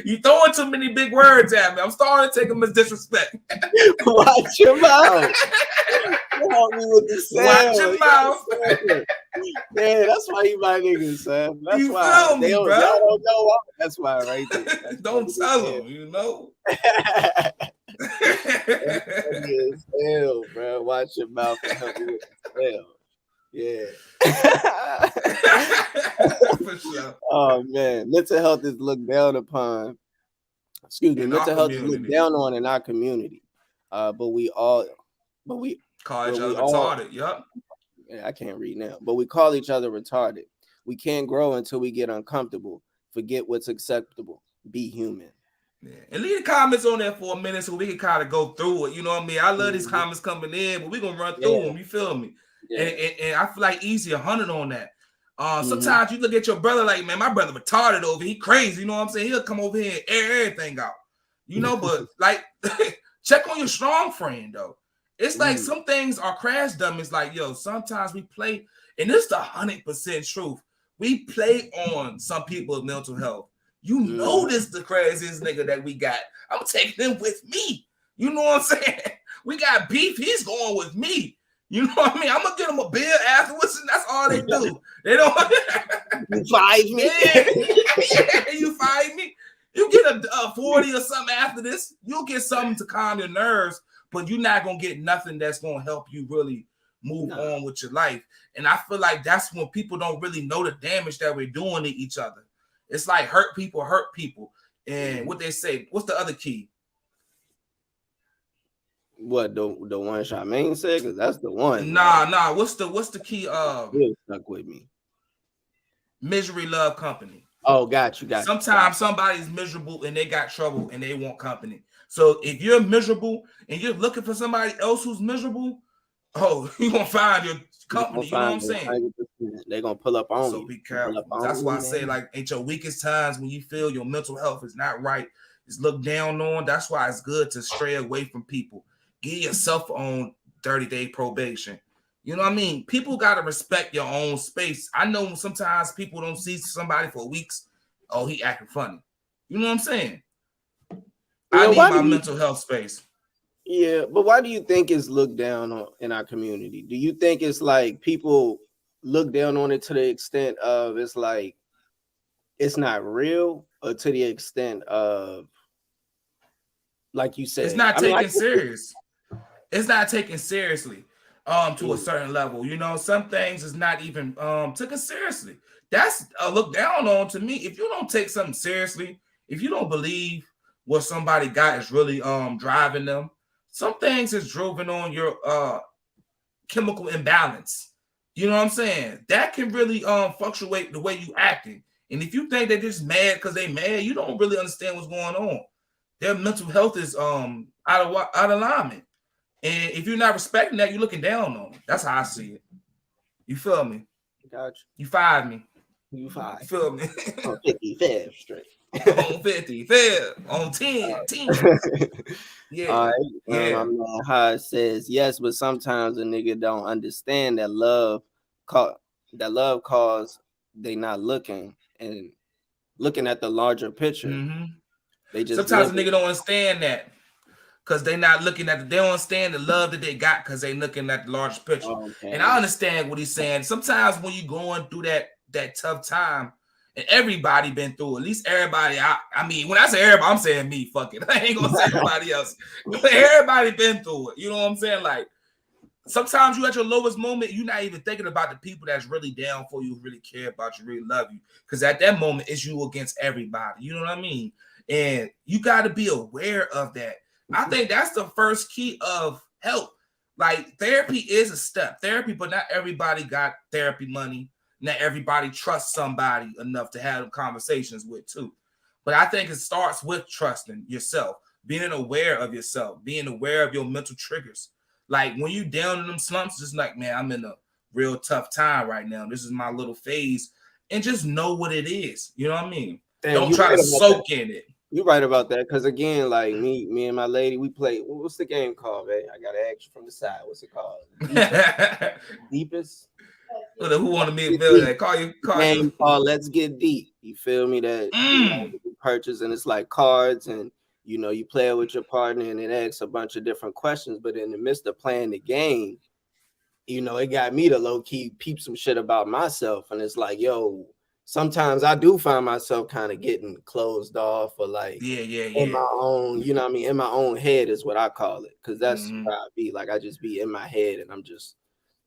you throwing too many big words at me. I'm starting to take them as disrespect. Watch your mouth. Help me with the sound. Watch your mouth. Yeah, that's why you my niggas, son. That's you why feel me, y'all don't know. That's why, right there. That's don't tell them, you know. Hell, bro. Watch your mouth and help me with the sound. Yeah. For sure. Oh man, mental health is looked down upon. Excuse me, mental health is looked down on in our community. But we call each other retarded. Yep. I can't read now, but we call each other retarded. We can't grow until we get uncomfortable. Forget what's acceptable. Be human. Yeah. And leave the comments on there for a minute so we can kind of go through it. You know what I mean? I love these comments coming in, but we're gonna run through them. You feel me? Yeah. And I feel like easy 100 on that. Sometimes you look at your brother like, man, my brother retarded over. He crazy. You know what I'm saying? He'll come over here and air everything out. You know, but like, check on your strong friend though. It's like some things are crash dummies. Like, yo, sometimes we play, and this is the 100% truth. We play on some people's mental health. You know this the craziest nigga that we got. I'm taking him with me. You know what I'm saying? We got beef. He's going with me. You know what I mean? I'm gonna get him a beer afterwards, and that's all they do. They don't. You fight me. Yeah, you fight me. You get a 40 or something after this. You'll get something to calm your nerves, but you're not gonna get nothing that's gonna help you really move on with your life. And I feel like that's when people don't really know the damage that we're doing to each other. It's like hurt people. And what they say, what's the other key? What the one Charmaine said? Because that's the one. Nah. What's the key? Stuck with me. Misery love company. Oh, got you. Sometimes somebody's miserable and they got trouble and they want company. So if you're miserable and you're looking for somebody else who's miserable, you're gonna find your company. You know what I'm saying? They're gonna pull up on you. So be careful. That's why I say, like, at your weakest times when you feel your mental health is not right, it's looked down on. That's why it's good to stray away from people. Give yourself on 30-day probation. You know what I mean? People got to respect your own space. I know sometimes people don't see somebody for weeks. Oh, he acting funny. You know what I'm saying? I need my mental health space. Yeah, but why do you think it's looked down on in our community? Do you think it's like people look down on it to the extent of it's like it's not real, or to the extent of, like you said, it's not taken serious? It's not taken seriously to a certain level. You know, some things is not even taken seriously. That's a look down on to me. If you don't take something seriously, if you don't believe what somebody got is really driving them, some things is driven on your chemical imbalance. You know what I'm saying? That can really fluctuate the way you acting. And if you think they're just mad because they mad, you don't really understand what's going on. Their mental health is out of alignment. And if you're not respecting that, you're looking down on them. That's how I see it. You feel me? Gotcha. You fired me. You fine. Feel me? On 55th Street. On 55th, on 10. Yeah, All right. yeah. My man High says yes, but sometimes a nigga don't understand that love cause they not looking and looking at the larger picture. Mm-hmm. They just Sometimes a nigga don't understand that because they not looking at they don't understand the love that they got because they looking at the large picture. Okay. And I understand what he's saying. Sometimes when you going through that tough time, and everybody been through, at least everybody. I mean, when I say everybody, I'm saying me. Fuck it. I ain't gonna say everybody else. Everybody been through it. You know what I'm saying? Like sometimes you at your lowest moment, you're not even thinking about the people that's really down for you, really care about you, really love you. Because at that moment, it's you against everybody. You know what I mean? And you got to be aware of that. I think that's the first key of help. Like therapy is a step. Therapy, but not everybody got therapy money. Not everybody trusts somebody enough to have conversations with too. But I think it starts with trusting yourself, being aware of yourself, being aware of your mental triggers. Like when you down in them slumps, just like, man, I'm in a real tough time right now. This is my little phase. And just know what it is. You know what I mean? Damn, don't try to soak in it. You're right about that. Because again, like me and my lady, we play. What's the game called, man? I gotta ask you from the side. What's it called? Deepest? Who want to meet Bill? That call you. Game called Let's Get Deep. You feel me? That you purchase, and it's like cards, and you know, you play it with your partner, and it asks a bunch of different questions. But in the midst of playing the game, you know, it got me to low key peep some shit about myself, and it's like, yo, sometimes I do find myself kind of getting closed off, or like, in my own, you know what I mean, in my own head is what I call it, because that's where I be. Like, I just be in my head, and I'm just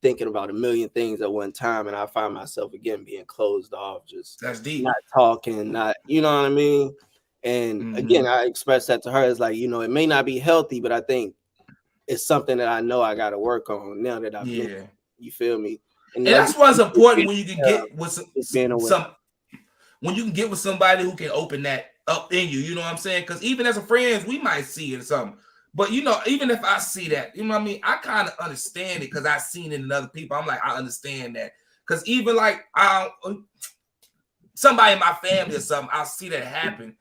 thinking about a million things at one time, and I find myself again being closed off, just that's deep, not talking, not, you know what I mean. And again, I expressed that to her as like, you know, it may not be healthy, but I think it's something that I know I got to work on now that I've been, you feel me? And that's why it's important when you can get with some when you can get with somebody who can open that up in you. You know what I'm saying? Because even as a friends, we might see it or something. But you know, even if I see that, you know what I mean, I kind of understand it because I've seen it in other people. I'm like, I understand that. Because even like somebody in my family or something, I'll see that happen.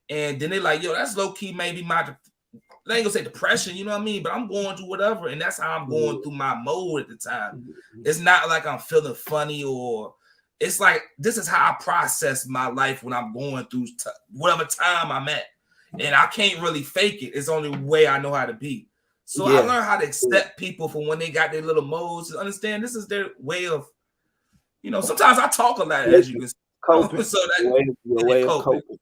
And then they're like, yo, that's low-key maybe my, I ain't gonna say depression, you know what I mean? But I'm going through whatever, and that's how I'm going through my mode at the time. It's not like I'm feeling funny, or it's like this is how I process my life when I'm going through whatever time I'm at. And I can't really fake it. It's the only way I know how to be. So I learned how to accept people for when they got their little modes and understand this is their way of, you know, sometimes I talk a lot, as you can coping. So that your way of coping.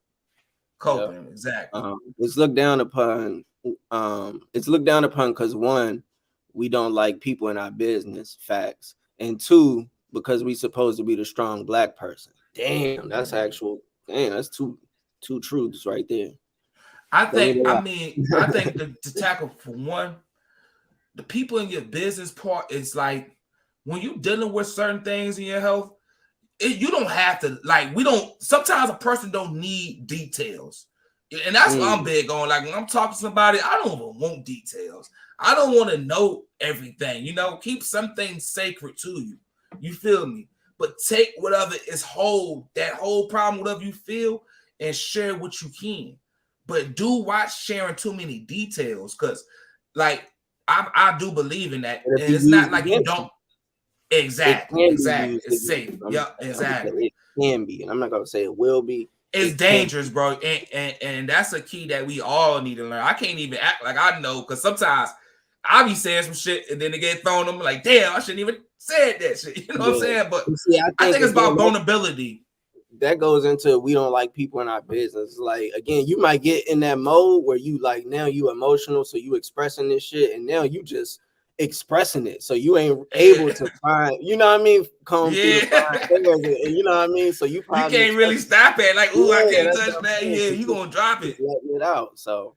Coping, exactly. It's looked down upon. It's looked down upon because one, we don't like people in our business, facts, and two, because we supposed to be the strong black person. Damn, that's that's two truths right there. I think to tackle for one, the people in your business part is like when you're dealing with certain things in your health, you don't have to, like, sometimes a person don't need details. And that's what I'm big on. Like when I'm talking to somebody, I don't even want details. I don't want to know everything, you know, keep some things sacred to you. You feel me? But take whatever is that whole problem, whatever you feel, and share what you can. But do watch sharing too many details, because like I do believe in that. And it's not like you don't. Exactly. It's safe. Yeah, exactly. It can be, and I'm not gonna say it will be. It's dangerous, bro. And that's a key that we all need to learn. I can't even act like I know, because sometimes I'll be saying some shit and then they get thrown. I'm like, damn, I shouldn't even said that shit. You know what I'm saying? But I think it's about vulnerability. That goes into we don't like people in our business. Like, again, you might get in that mode where you like, now you emotional, so you expressing this shit, and now you just expressing it, so you ain't able to find, you know what I mean, comb through the fingers, you know what I mean, so you can't really stop it, like, ooh, I can't touch that. You gonna drop it, letting it out. So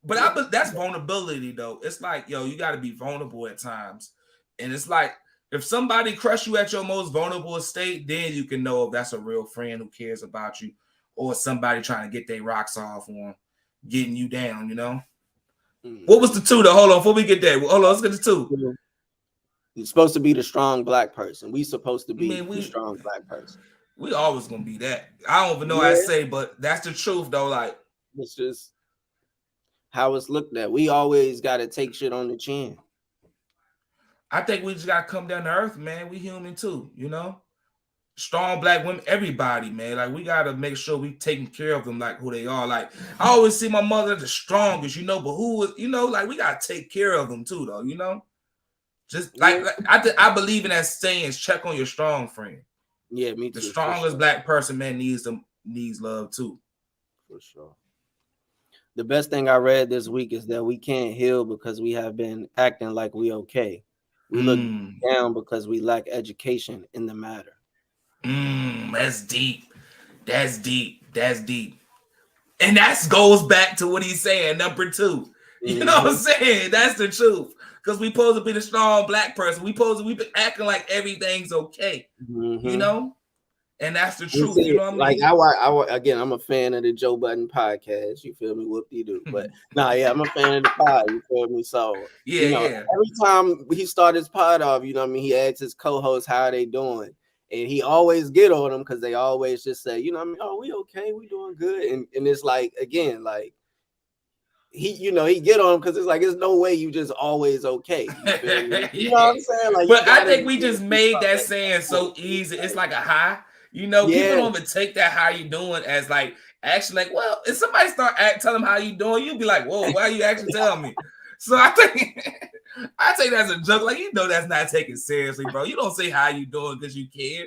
but that's vulnerability though. It's like, yo, you got to be vulnerable at times, and it's like if somebody crush you at your most vulnerable state, then you can know if that's a real friend who cares about you, or somebody trying to get their rocks off on getting you down, you know. What was the two though? Hold on, before we get there. Hold on, let's get the two. You're supposed to be the strong black person. We supposed to be the strong black person. We always gonna be that. I don't even know how to Yeah, say, but that's the truth though. Like, it's just how it's looked at. We always got to take shit on the chin. I think we just gotta come down to earth, man. We human too, you know. Strong black women, everybody, man. Like we gotta make sure we taking care of them like who they are. Like I always see my mother the strongest, you know, but who is, you know, like we gotta take care of them too, though, you know. Just Yeah, I believe in that saying, check on your strong friend. yeah, me The too, for strongest sure, black person, man, needs love too. for sure. The best thing I read this week is that we can't heal because we have been acting like we okay. We look Mm, down because we lack education in the matter. that's deep. That's deep. That's deep. And that goes back to what he's saying, number two. You know what I'm Mm-hmm. saying? That's the truth. Because we supposed to be the strong black person. We been acting like everything's okay. You Mm-hmm. know? And that's the You truth. You see, know what I like mean? again, I'm a fan of the Joe Budden podcast. You feel me? Whoop-de-doo. But nah, yeah, I'm a fan of the pod. You feel me? So, Yeah, yeah. every time he start his pod off, you know what I mean? He asks his co-host how they doing. And he always get on them because they always just say, you know what I mean? Oh, we okay, we doing good. And it's like, again, like he get on him because it's like there's no way you just always okay. You feel me? You know what Yeah. I'm saying? Like you But I gotta think we just be made about that that saying so easy. It's like, like a high. You know, people don't even yes, take that how you doing as like actually like, well, if somebody start telling them how you doing, you'll be like, whoa, why you actually telling me? So I think I take that as a joke. Like, you know, that's not taken seriously, bro. You don't say how you doing because you care.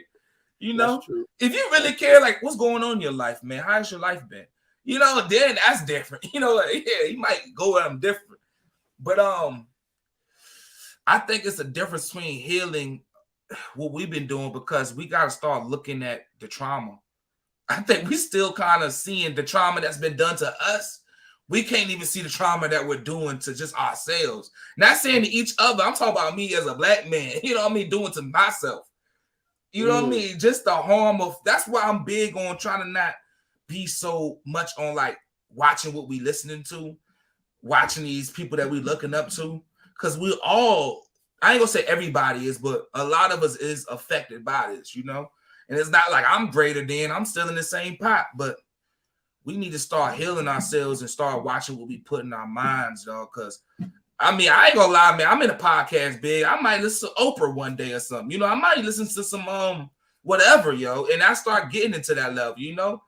You that's know, true. if you really care, like what's going on in your life, man? How's your life been? You know, then that's different. You know, like, yeah, you might go at them different. But I think it's a difference between healing what we've been doing because we got to start looking at the trauma. I think we still kind of seeing the trauma that's been done to us. We can't even see the trauma that we're doing to just ourselves. Not saying to each other. I'm talking about me as a black man. You know what I mean? Doing to myself. You know what I mean? Just the harm of. That's why I'm big on trying to not be so much on like watching what we listening to, watching these people that we looking up to, because we all, I ain't gonna say everybody is, but a lot of us is affected by this, you know. And it's not like I'm greater than, I'm still in the same pot, but we need to start healing ourselves and start watching what we put in our minds, though. Because I mean, I ain't gonna lie, man. I'm in a podcast big. I might listen to Oprah one day or something. You know, I might listen to some whatever, yo, and I start getting into that level, you know.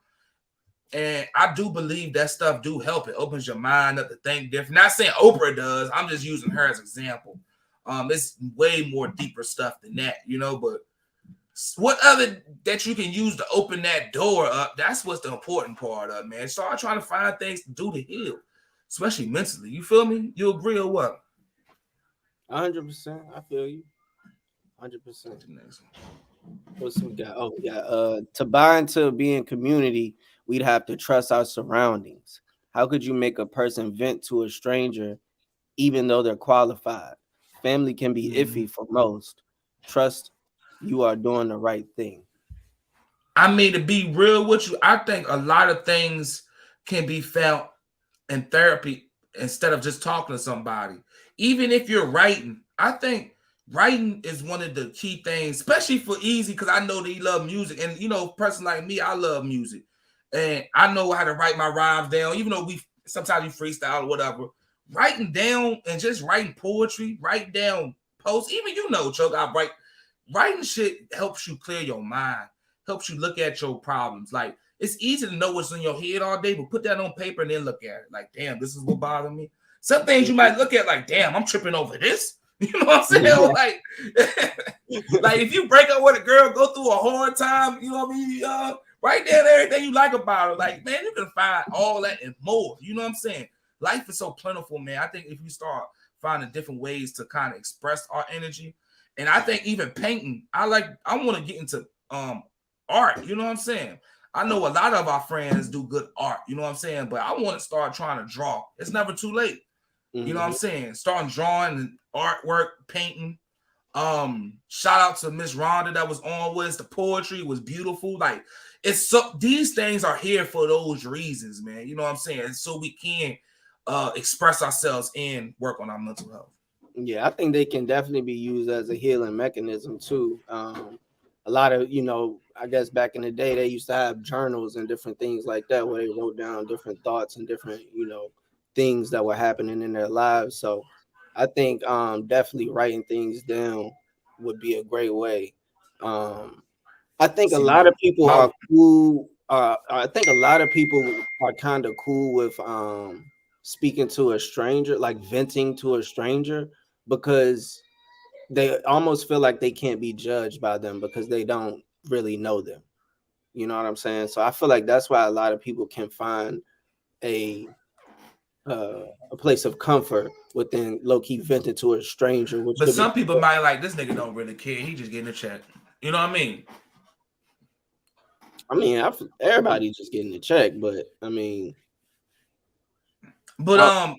And I do believe that stuff do help. It opens your mind up to think different. Not saying Oprah does. I'm just using her as an example. It's way more deeper stuff than that, you know. But what other that you can use to open that door up? That's what's the important part of it, man. Start trying to find things to do to heal, especially mentally. You feel me? You agree or what? 100%. I feel you. 100%. What's the next one? What's we got? Oh, yeah. To buy into being community, we'd have to trust our surroundings. How could you make a person vent to a stranger, even though they're qualified? Family can be iffy for most. Trust you are doing the right thing. I mean, to be real with you, I think a lot of things can be found in therapy instead of just talking to somebody. Even if you're writing, I think writing is one of the key things, especially for Easy, because I know that he loves music. And you know, a person like me, I love music. And I know how to write my rhymes down, even though we sometimes we freestyle or whatever. Writing down and just writing poetry, write down posts, even you know, Choke, I writing shit helps you clear your mind, helps you look at your problems. Like it's easy to know what's in your head all day, but put that on paper and then look at it. Like, damn, this is what bothered me. Some things you might look at like, damn, I'm tripping over this. You know what I'm saying? Like, like if you break up with a girl, go through a hard time, you know what I mean? Write down everything you like about her. Like, man, you can find all that and more. You know what I'm saying? Life is so plentiful, man. I think if you start finding different ways to kind of express our energy, and I think even painting, I want to get into art. You know what I'm saying? I know a lot of our friends do good art. You know what I'm saying? But I want to start trying to draw. It's never too late. You know what I'm saying? Starting drawing and artwork, painting. Shout out to Miss Rhonda that was on with us. The poetry was beautiful. Like it's so these things are here for those reasons, man. You know what I'm saying? So we can express ourselves and work on our mental health. Yeah, I think they can definitely be used as a healing mechanism too. a lot of, I guess back in the day they used to have journals and different things like that where they wrote down different thoughts and different, things that were happening in their lives. So I think definitely writing things down would be a great way. I think a See, lot of people my are cool. I think a lot of people are kind of cool with speaking to a stranger, like venting to a stranger, because they almost feel like they can't be judged by them because they don't really know them. You know what I'm saying? So I feel like that's why a lot of people can find a a place of comfort within low key venting to a stranger, which but could be. some people might like this nigga don't really care. He just getting a check. You know what I mean? I mean, everybody just getting a check, but I mean, But I,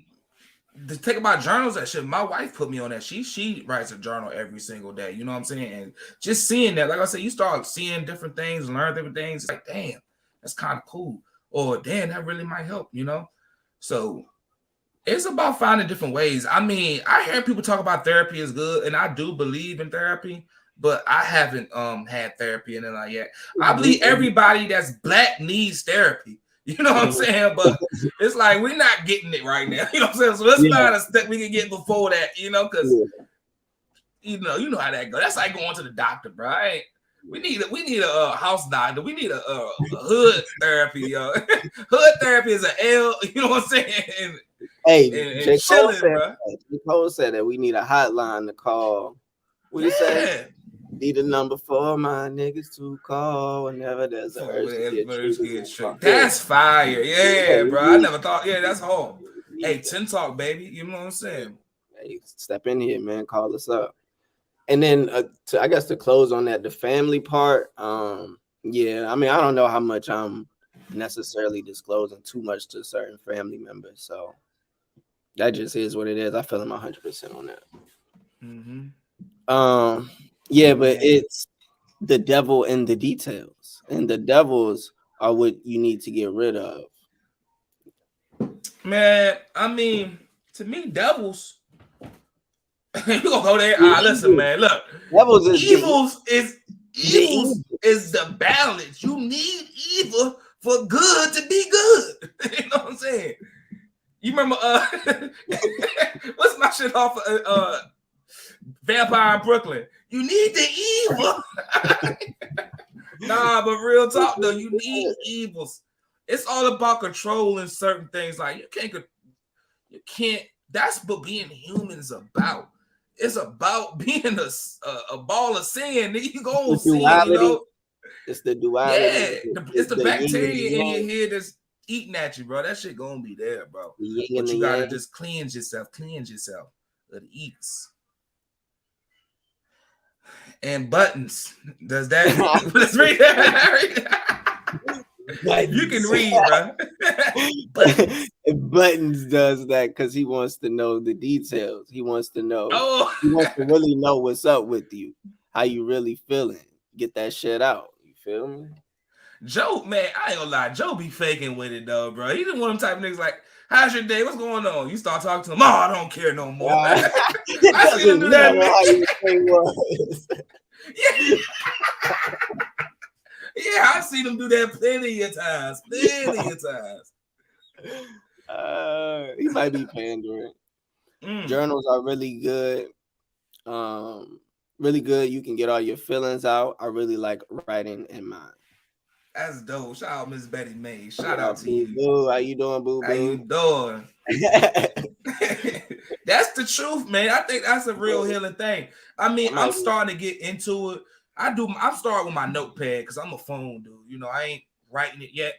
the thing about journals, that shit, my wife put me on that. She writes a journal every single day. You know what I'm saying? And just seeing that, like I said, you start seeing different things, learn different things. It's like, damn, that's kind of cool. Or damn, that really might help. So it's about finding different ways. I mean, I hear people talk about therapy is good, and I do believe in therapy, but I haven't had therapy and then like yet. I believe everybody that's black needs therapy. You know what I'm saying? But it's like we're not getting it right now. You know what I'm saying? So let's find a step we can get before that, because you know how that goes. That's like going to the doctor, bro. We need a house doctor. We need a hood therapy, yo. Hood therapy is an L, you know what I'm saying? Hey, J. Cole said that we need a hotline to call. What you say? Need a number for my niggas to call whenever there's an urge to get tricked. That's fire. Yeah, bro. I never thought. Yeah, that's home. Hey, TENtalk, baby. You know what I'm saying? Hey, step in here, man. Call us up. And then I guess to close on that, the family part. Yeah, I mean, I don't know how much I'm necessarily disclosing too much to certain family members. So that just is what it is. I feel I'm 100% on that. Yeah, but it's the devil in the details, and the devils are what you need to get rid of. Man, I mean, to me, devils. You gonna go there? Listen, man. Look, devils is the balance. You need evil for good to be good. You know what I'm saying? You remember what's my shit off Vampire in Brooklyn? You need the evil. Nah, but real talk though, you need evils. It's all about controlling certain things. Like you can't. That's what being human is about. It's about being a ball of sin. You go on sin, It's the duality. Yeah, it's the bacteria in your head that's eating at you, bro. That shit gonna be there, bro. But you gotta just cleanse yourself of the eats. And buttons. Does that? Let's read that. You can read, bro. Buttons does that because he wants to know the details. He wants to know. He wants to really know what's up with you, how you really feeling. Get that shit out. You feel me? Joe, man, I ain't gonna lie. Joe be faking with it though, bro. He didn't want them type of niggas like, "How's your day? What's going on?" You start talking to him. Oh, I don't care no more. I seen him do that. Yeah, I've seen him do that plenty of times. He might be pandering. Journals are really good. Really good. You can get all your feelings out. I really like writing in mine. That's dope. Shout out Miss Betty May. Shout out to you. Boo. How you doing, boo? How you doing? That's the truth, man. I think that's a real healing thing. I mean, I'm starting to get into it. I'm starting with my notepad because I'm a phone dude. You know, I ain't writing it yet,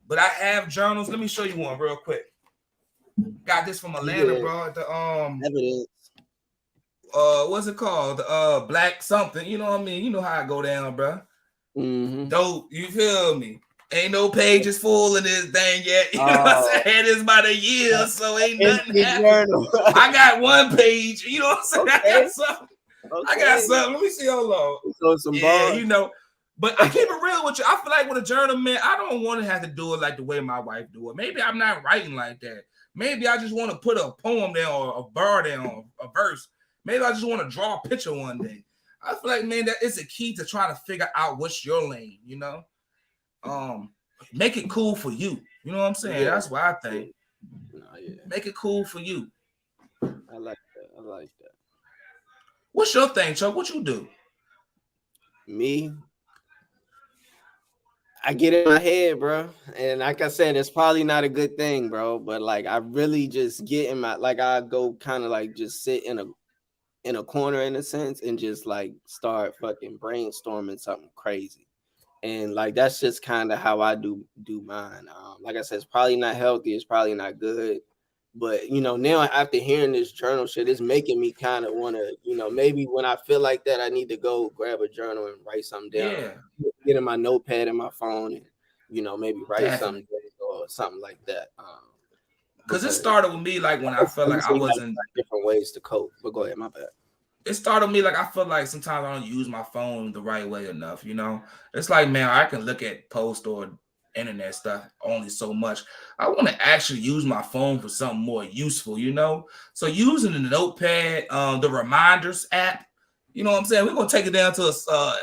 but I have journals. Let me show you one real quick. Got this from Atlanta, bro. The evidence. What's it called? The black something. You know what I mean? You know how I go down, bro. Dope. You feel me? Ain't no pages full in this thing yet. You know what I'm saying? It's about a year, so ain't nothing happening. I got one page. You know what I'm saying? Okay. I got something. Okay. I got something. Let me see how long. Yeah, you know. But I keep it real with you. I feel like with a journal, man, I don't want to have to do it like the way my wife do it. Maybe I'm not writing like that. Maybe I just want to put a poem there or a bar there or a verse. Maybe I just want to draw a picture one day. I feel like, man, that is a key to try to figure out what's your lane, you know. Make it cool for you. You know what I'm saying? Yeah. That's what I think. No, yeah. Make it cool for you. I like that. What's your thing, Chuck? What you do? Me, I get in my head, bro. And like I said, it's probably not a good thing, bro. But like I really just get in my I go kind of like just sit in a corner in a sense and just like start fucking brainstorming something crazy. And like that's just kind of how I do mine. Like I said, it's probably not healthy, it's probably not good. But you know, now after hearing this journal shit, it's making me kind of want to, you know, maybe when I feel like that, I need to go grab a journal and write something down. Yeah, Get in my notepad and my phone, and you know, maybe write definitely. something or something like that. Because it started with me like when I felt like I wasn't. Different ways to cope. But go ahead, my bad. It started with me like I feel like sometimes I don't use my phone the right way enough. You know, it's like, man, I can look at post or internet stuff only so much. I want to actually use my phone for something more useful. You know, so using the notepad, the reminders app. You know what I'm saying? We're gonna take it down to a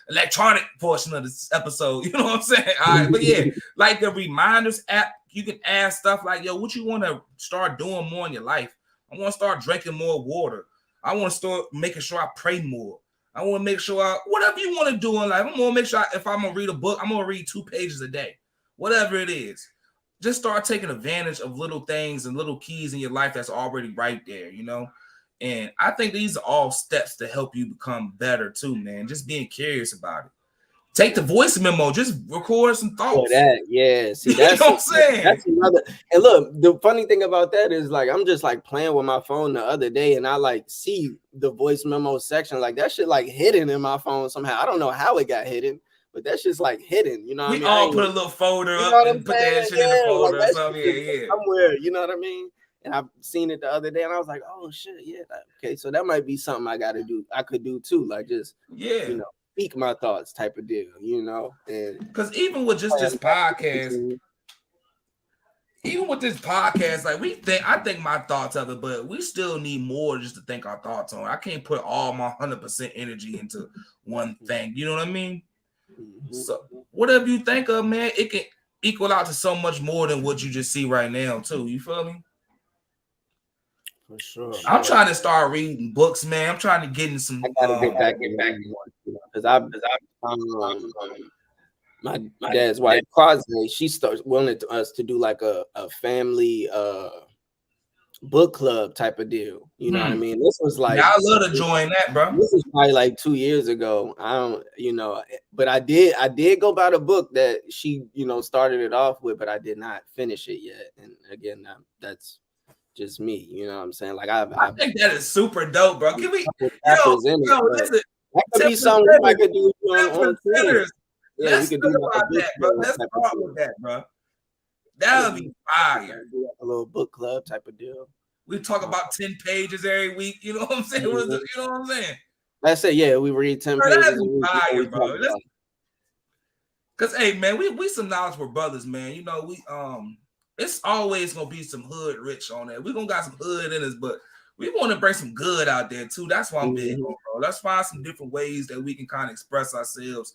electronic portion of this episode. You know what I'm saying? All right, but yeah, like the reminders app, you can add stuff like, yo, what you want to start doing more in your life? I want to start drinking more water. I want to start making sure I pray more. I want to make sure whatever you want to do in life, I'm going to make sure if I'm going to read a book, I'm going to read 2 pages a day, whatever it is. Just start taking advantage of little things and little keys in your life that's already right there, you know? And I think these are all steps to help you become better too, man. Just being curious about it. Take the voice memo, just record some thoughts. Yeah. See, that's you know what I'm saying. That's another. And look, the funny thing about that is like I'm just like playing with my phone the other day, and I like see the voice memo section, like that shit like hidden in my phone somehow. I don't know how it got hidden, but that's just like hidden. You know what I mean? all put a little folder up and put that shit in the folder or something. Yeah. Somewhere, you know what I mean? And I've seen it the other day, and I was like, oh shit, yeah, okay. So that might be something I got to do. I could do too, like just you know. Speak my thoughts type of deal, you know, and because even with just this podcast, like I think my thoughts of it, but we still need more just to think our thoughts on. I can't put all my 100% energy into one thing. You know what I mean? Mm-hmm. So whatever you think of, man, it can equal out to so much more than what you just see right now, too. You feel me? For sure. I'm trying to start reading books, man. I'm trying to get in some. I gotta get back because my dad's wife, Crosby, she wanted us to do like a family book club type of deal. You know what I mean? This was like I love to join that, bro. This is probably like 2 years ago. I don't, you know, but I did go by the book that she, you know, started it off with, but I did not finish it yet. And again, that's just me, you know what I'm saying? Like I think that is super dope, bro. Can we listen, that could be something I could do on Twitter. Yeah, let's we could do about that, bro. Let's start with that, bro. That would be fire. A little book club type of deal. We talk about 10 pages every week. You know what I'm saying? You know what I'm saying? That's it. Yeah, we read 10 pages. That'd be fire, bro. Cause hey, man, we some knowledgeable brothers, man. You know, it's always gonna be some hood rich on there. We gonna got some hood in us, but we want to bring some good out there too. That's why I'm big on, bro. Let's find some different ways that we can kind of express ourselves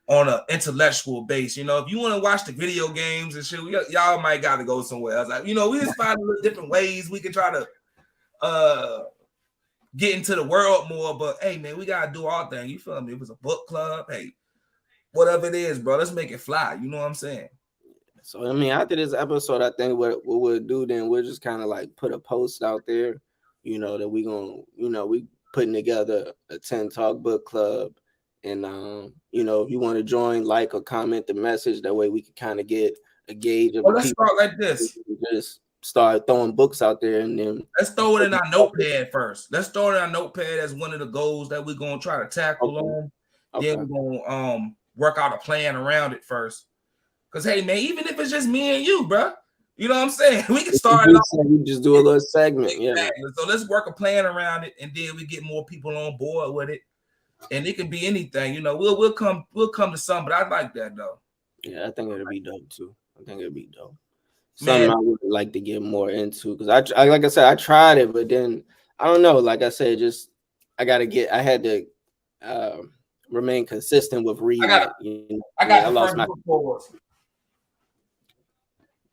on an intellectual base. You know, if you want to watch the video games and shit, y'all might got to go somewhere else. Like, you know, we just find different ways we can try to get into the world more. But hey, man, we gotta do our thing. You feel me? If it's a book club, hey, whatever it is, bro, let's make it fly. You know what I'm saying? So I mean, after this episode, I think what we'll do then, we'll just kind of like put a post out there, you know, that we gonna, you know, we putting together a TENtalk book club, and you know, if you want to join, like or comment the message, that way we can kind of get a gauge of. Well, let's start like this. Just start throwing books out there, and then let's throw it in our notepad first. Let's throw it in our notepad as one of the goals that we're gonna try to tackle on. Then we're gonna work out a plan around it first. Cause hey, man, even if it's just me and you, bro, you know what I'm saying? We can start it off. We just do a little segment, exactly. Yeah. So let's work a plan around it, and then we get more people on board with it. And it can be anything, you know. We'll come to some, but I like that though. Yeah, I think it'll be dope too. Something I would like to get more into, because I like I said, I tried it, but then I don't know. Like I said, just I remain consistent with reading got it. You know, I got I the lost first my. book for us.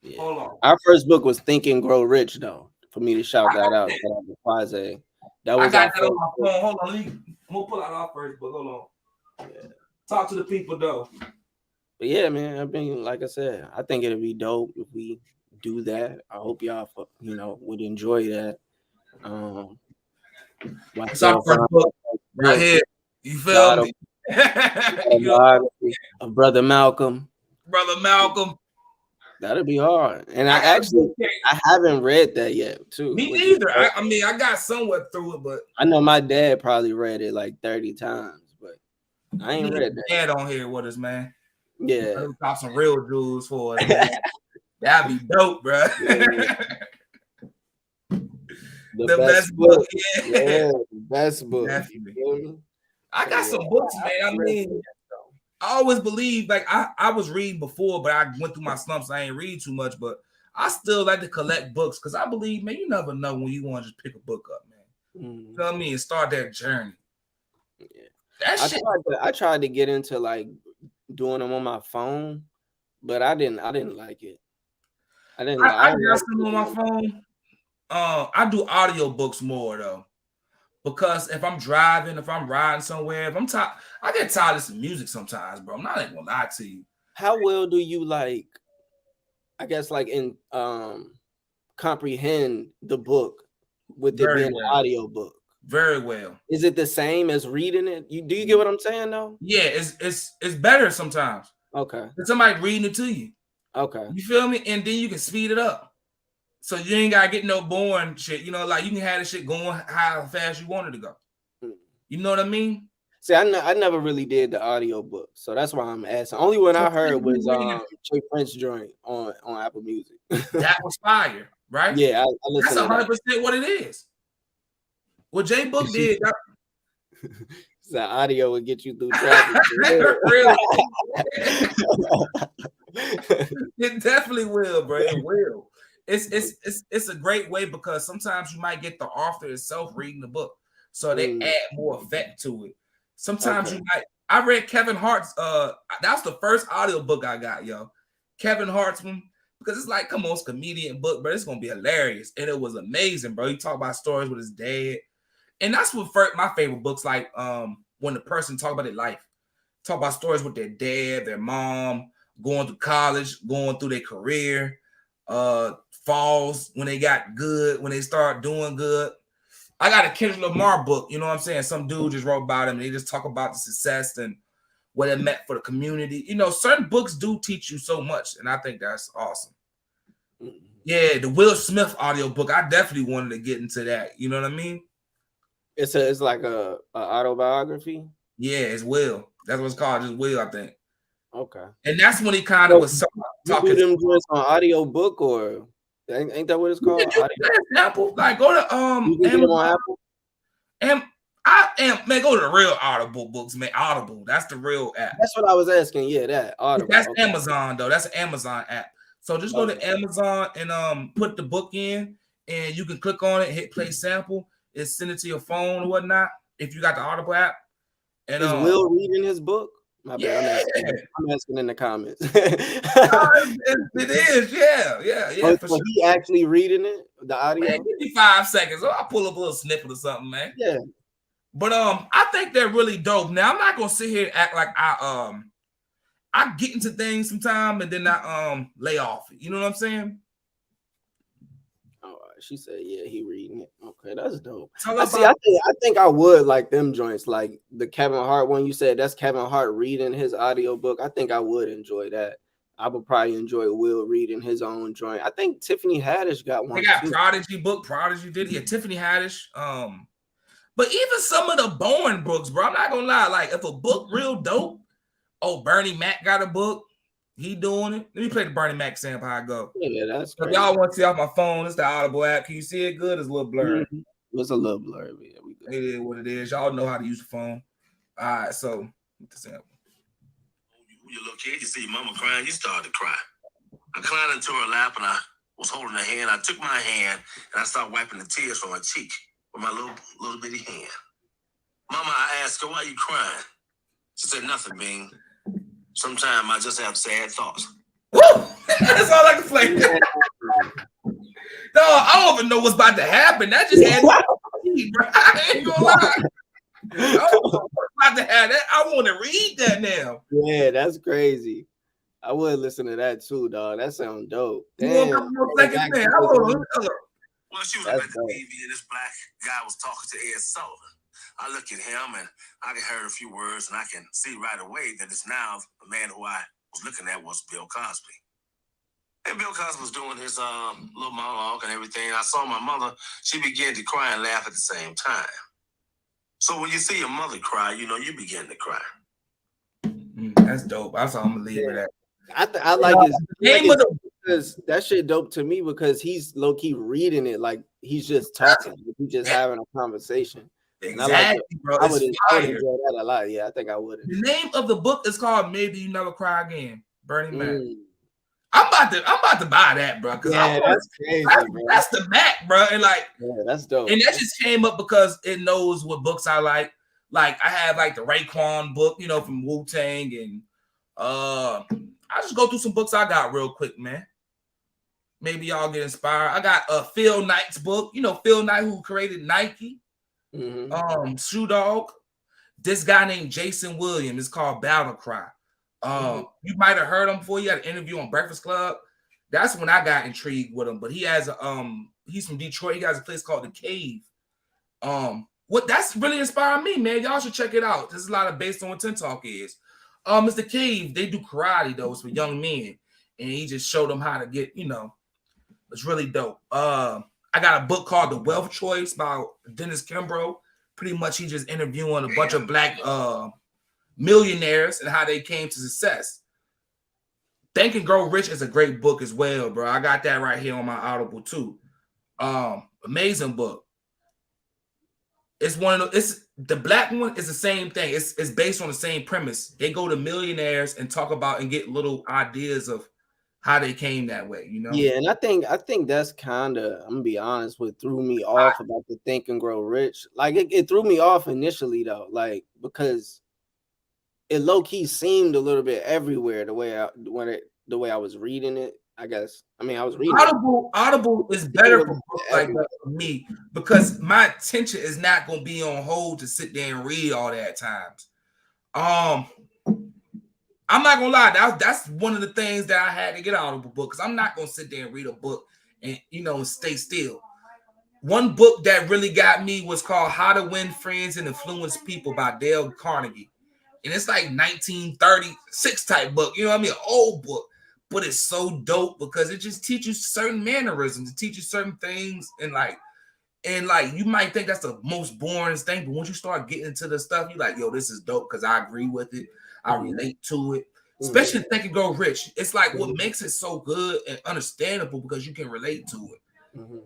Yeah. Hold on. Our first book was Think and Grow Rich, though. For me to shout that out, Quasi. That I was got our that on first my book. phone. Hold on, I'm gonna pull out our first book. Hold on. Yeah. Talk to the people though. But yeah, man. I mean, like I said, I think it'd be dope if we do that. I hope y'all, would enjoy that. It's our first book right here. You feel me? You know, of Brother Malcolm. Brother Malcolm. That'd be hard. And I haven't read that yet, too. Me neither. I mean, I got somewhat through it, but I know my dad probably read it like 30 times, but I ain't read that. Dad on here with us, man. Yeah. Got some real jewels for us, man. That'd be dope, bro. The best book. Yeah, the best book. Definitely. I got some books, man. I mean, I always believe, like, I was reading before, but I went through my slumps. I ain't read too much, but I still like to collect books because I believe, man, you never know when you want to just pick a book up, man. You know what I mean? And start that journey. Yeah. I tried to get into like doing them on my phone, but I didn't like it. I got some on my phone. I do audio books more though. Because if I'm driving, if I'm riding somewhere, if I'm tired, I get tired of some music sometimes, bro. I'm not even gonna lie to you. How well do you like, I guess, like in comprehend the book with it being an audio book? Very well. Is it the same as reading it? Do you get what I'm saying though? Yeah, it's better sometimes. Okay. It's somebody reading it to you. Okay. You feel me? And then you can speed it up. So you ain't gotta get no boring shit. You know, like you can have the shit going how fast you want it to go. You know what I mean? See, I never really did the audio book, so that's why I'm asking. Only one I heard was Jay Prince joint on Apple Music. That was fire, right? Yeah, I listened. That's 100% what it is. What J Book did. The audio would get you through traffic. Really? It definitely will, bro. It will. It's a great way because sometimes you might get the author itself reading the book, so they add more effect to it. Sometimes you might. I read Kevin Hart's. That's the first audio book I got, yo. Kevin Hart's one, because it's like, come on, it's a comedian book, but it's gonna be hilarious, and it was amazing, bro. He talked about stories with his dad, and that's what my favorite books like. When the person talk about their life, talk about stories with their dad, their mom, going to college, going through their career, falls when they got good, when they start doing good. I got a Kendrick Lamar book, you know what I'm saying? Some dude just wrote about him. And they just talk about the success and what it meant for the community. You know, certain books do teach you so much, and I think that's awesome. Yeah, the Will Smith audiobook, I definitely wanted to get into that. You know what I mean? It's like a autobiography. Yeah, it's Will. That's what it's called, just Will, I think. Okay. And that's when he kind of was talking. You do them joints on audio book, or ain't that what it's called? Apple. Like go to You can get them on Apple. Man, go to the real Audible books, man. Audible, that's the real app. That's what I was asking. Yeah, that Audible. That's Amazon though. That's an Amazon app. So just go to Amazon and put the book in, and you can click on it, hit play sample, and send it to your phone or whatnot. If you got the Audible app. And is Will reading his book? My bad. I'm asking in the comments. It is, yeah. So he actually reading it, the audio. Man, give me 5 seconds. I'll pull up a little snippet or something, man. Yeah. But I think they're really dope. Now I'm not gonna sit here and act like I get into things sometime and then I lay off. You know what I'm saying? All right. She said, yeah, he reading it. Okay, that's dope. I think I would like them joints, like the Kevin Hart one. You said that's Kevin Hart reading his audio book. I think I would enjoy that. I would probably enjoy Will reading his own joint. I think Tiffany Haddish got one. They got too. Prodigy book. Prodigy did it. Yeah, Tiffany Haddish. But even some of the boring books, bro. I'm not gonna lie. Like if a book real dope, Bernie Mac got a book. He doing it. Let me play the Bernie Mac sample. How I go? Yeah, that's. If y'all want to see off my phone, it's the Audible app. Can you see it good? It's a little blurry. It's a little blurry. Yeah, it is what it is. Y'all know how to use the phone. All right, so the sample. You little kid, you see your mama crying, you started to cry. I climbed into her lap and I was holding her hand. I took my hand and I started wiping the tears from her cheek with my little bitty hand. Mama, I asked her, why you crying? She said, nothing, Bing. Sometimes I just have sad thoughts. Woo! That's all I can play. No, I don't even know what's about to happen. That just had me, bro. I ain't gonna lie. I don't know what's about to happen. I want to read that now. Yeah, that's crazy. I would listen to that too, dog. That sounds dope. Damn. Well, she was looking at the TV and this black guy was talking to Ed Sullivan. I look at him and I can hear a few words and I can see right away that it's now the man who I was looking at was Bill Cosby. And Bill Cosby was doing his little monologue and everything. I saw my mother, she began to cry and laugh at the same time. So when you see your mother cry, you know you begin to cry. That's dope. That's all I'm gonna leave it at. I like his name of the because that shit dope to me because he's low key reading it like he's just talking, he's just having a conversation. Exactly, bro. I would enjoy that a lot. Yeah, I think I would. The name of the book is called "Maybe You Never Cry Again." Bernie Mac. I'm about to buy that, bro. Yeah, that's crazy, bro. That's the Mac, bro. And like, yeah, that's dope. And that just came up because it knows what books I like. Like I have like the Raekwon book, you know, from Wu-Tang, and I just go through some books I got real quick, man. Maybe y'all get inspired. I got Phil Knight's book, you know, Phil Knight who created Nike. Shoe Dog. This guy named Jason Williams is called Battle Cry. You might have heard him before. He had an interview on Breakfast Club. That's when I got intrigued with him. But he has he's from Detroit. He has a place called The Cave. What that's really inspiring me, man. Y'all should check it out. This is a lot of based on what TENtalk is. It's The Cave. They do karate though. It's for young men, and he just showed them how to get. You know, it's really dope. I got a book called The Wealth Choice by Dennis Kimbrough. Pretty much, he just interviewing a bunch of black millionaires and how they came to success. Think and Grow Rich is a great book as well, bro. I got that right here on my Audible too. Amazing book. It's one of it's the black one is the same thing. It's based on the same premise. They go to millionaires and talk about and get little ideas of how they came that way, you know? Yeah, and I think that's kind of, I'm gonna be honest, what threw me off about the Think and Grow Rich. Like it threw me off initially though, like because it low key seemed a little bit everywhere the way I was reading it. I guess. I mean, I was reading Audible is better for books like that for me because my attention is not gonna be on hold to sit there and read all that at times. I'm not gonna lie, that's one of the things that I had to get out of a book because I'm not gonna sit there and read a book and stay still. One book that really got me was called How to Win Friends and Influence People by Dale Carnegie. And it's like 1936 type book, you know what I mean? An old book, but it's so dope because it just teaches certain mannerisms, it teaches certain things, and you might think that's the most boring thing, but once you start getting into the stuff, you're like, yo, this is dope because I agree with it. I relate to it, especially Think and Grow Rich. It's like what makes it so good and understandable because you can relate to it.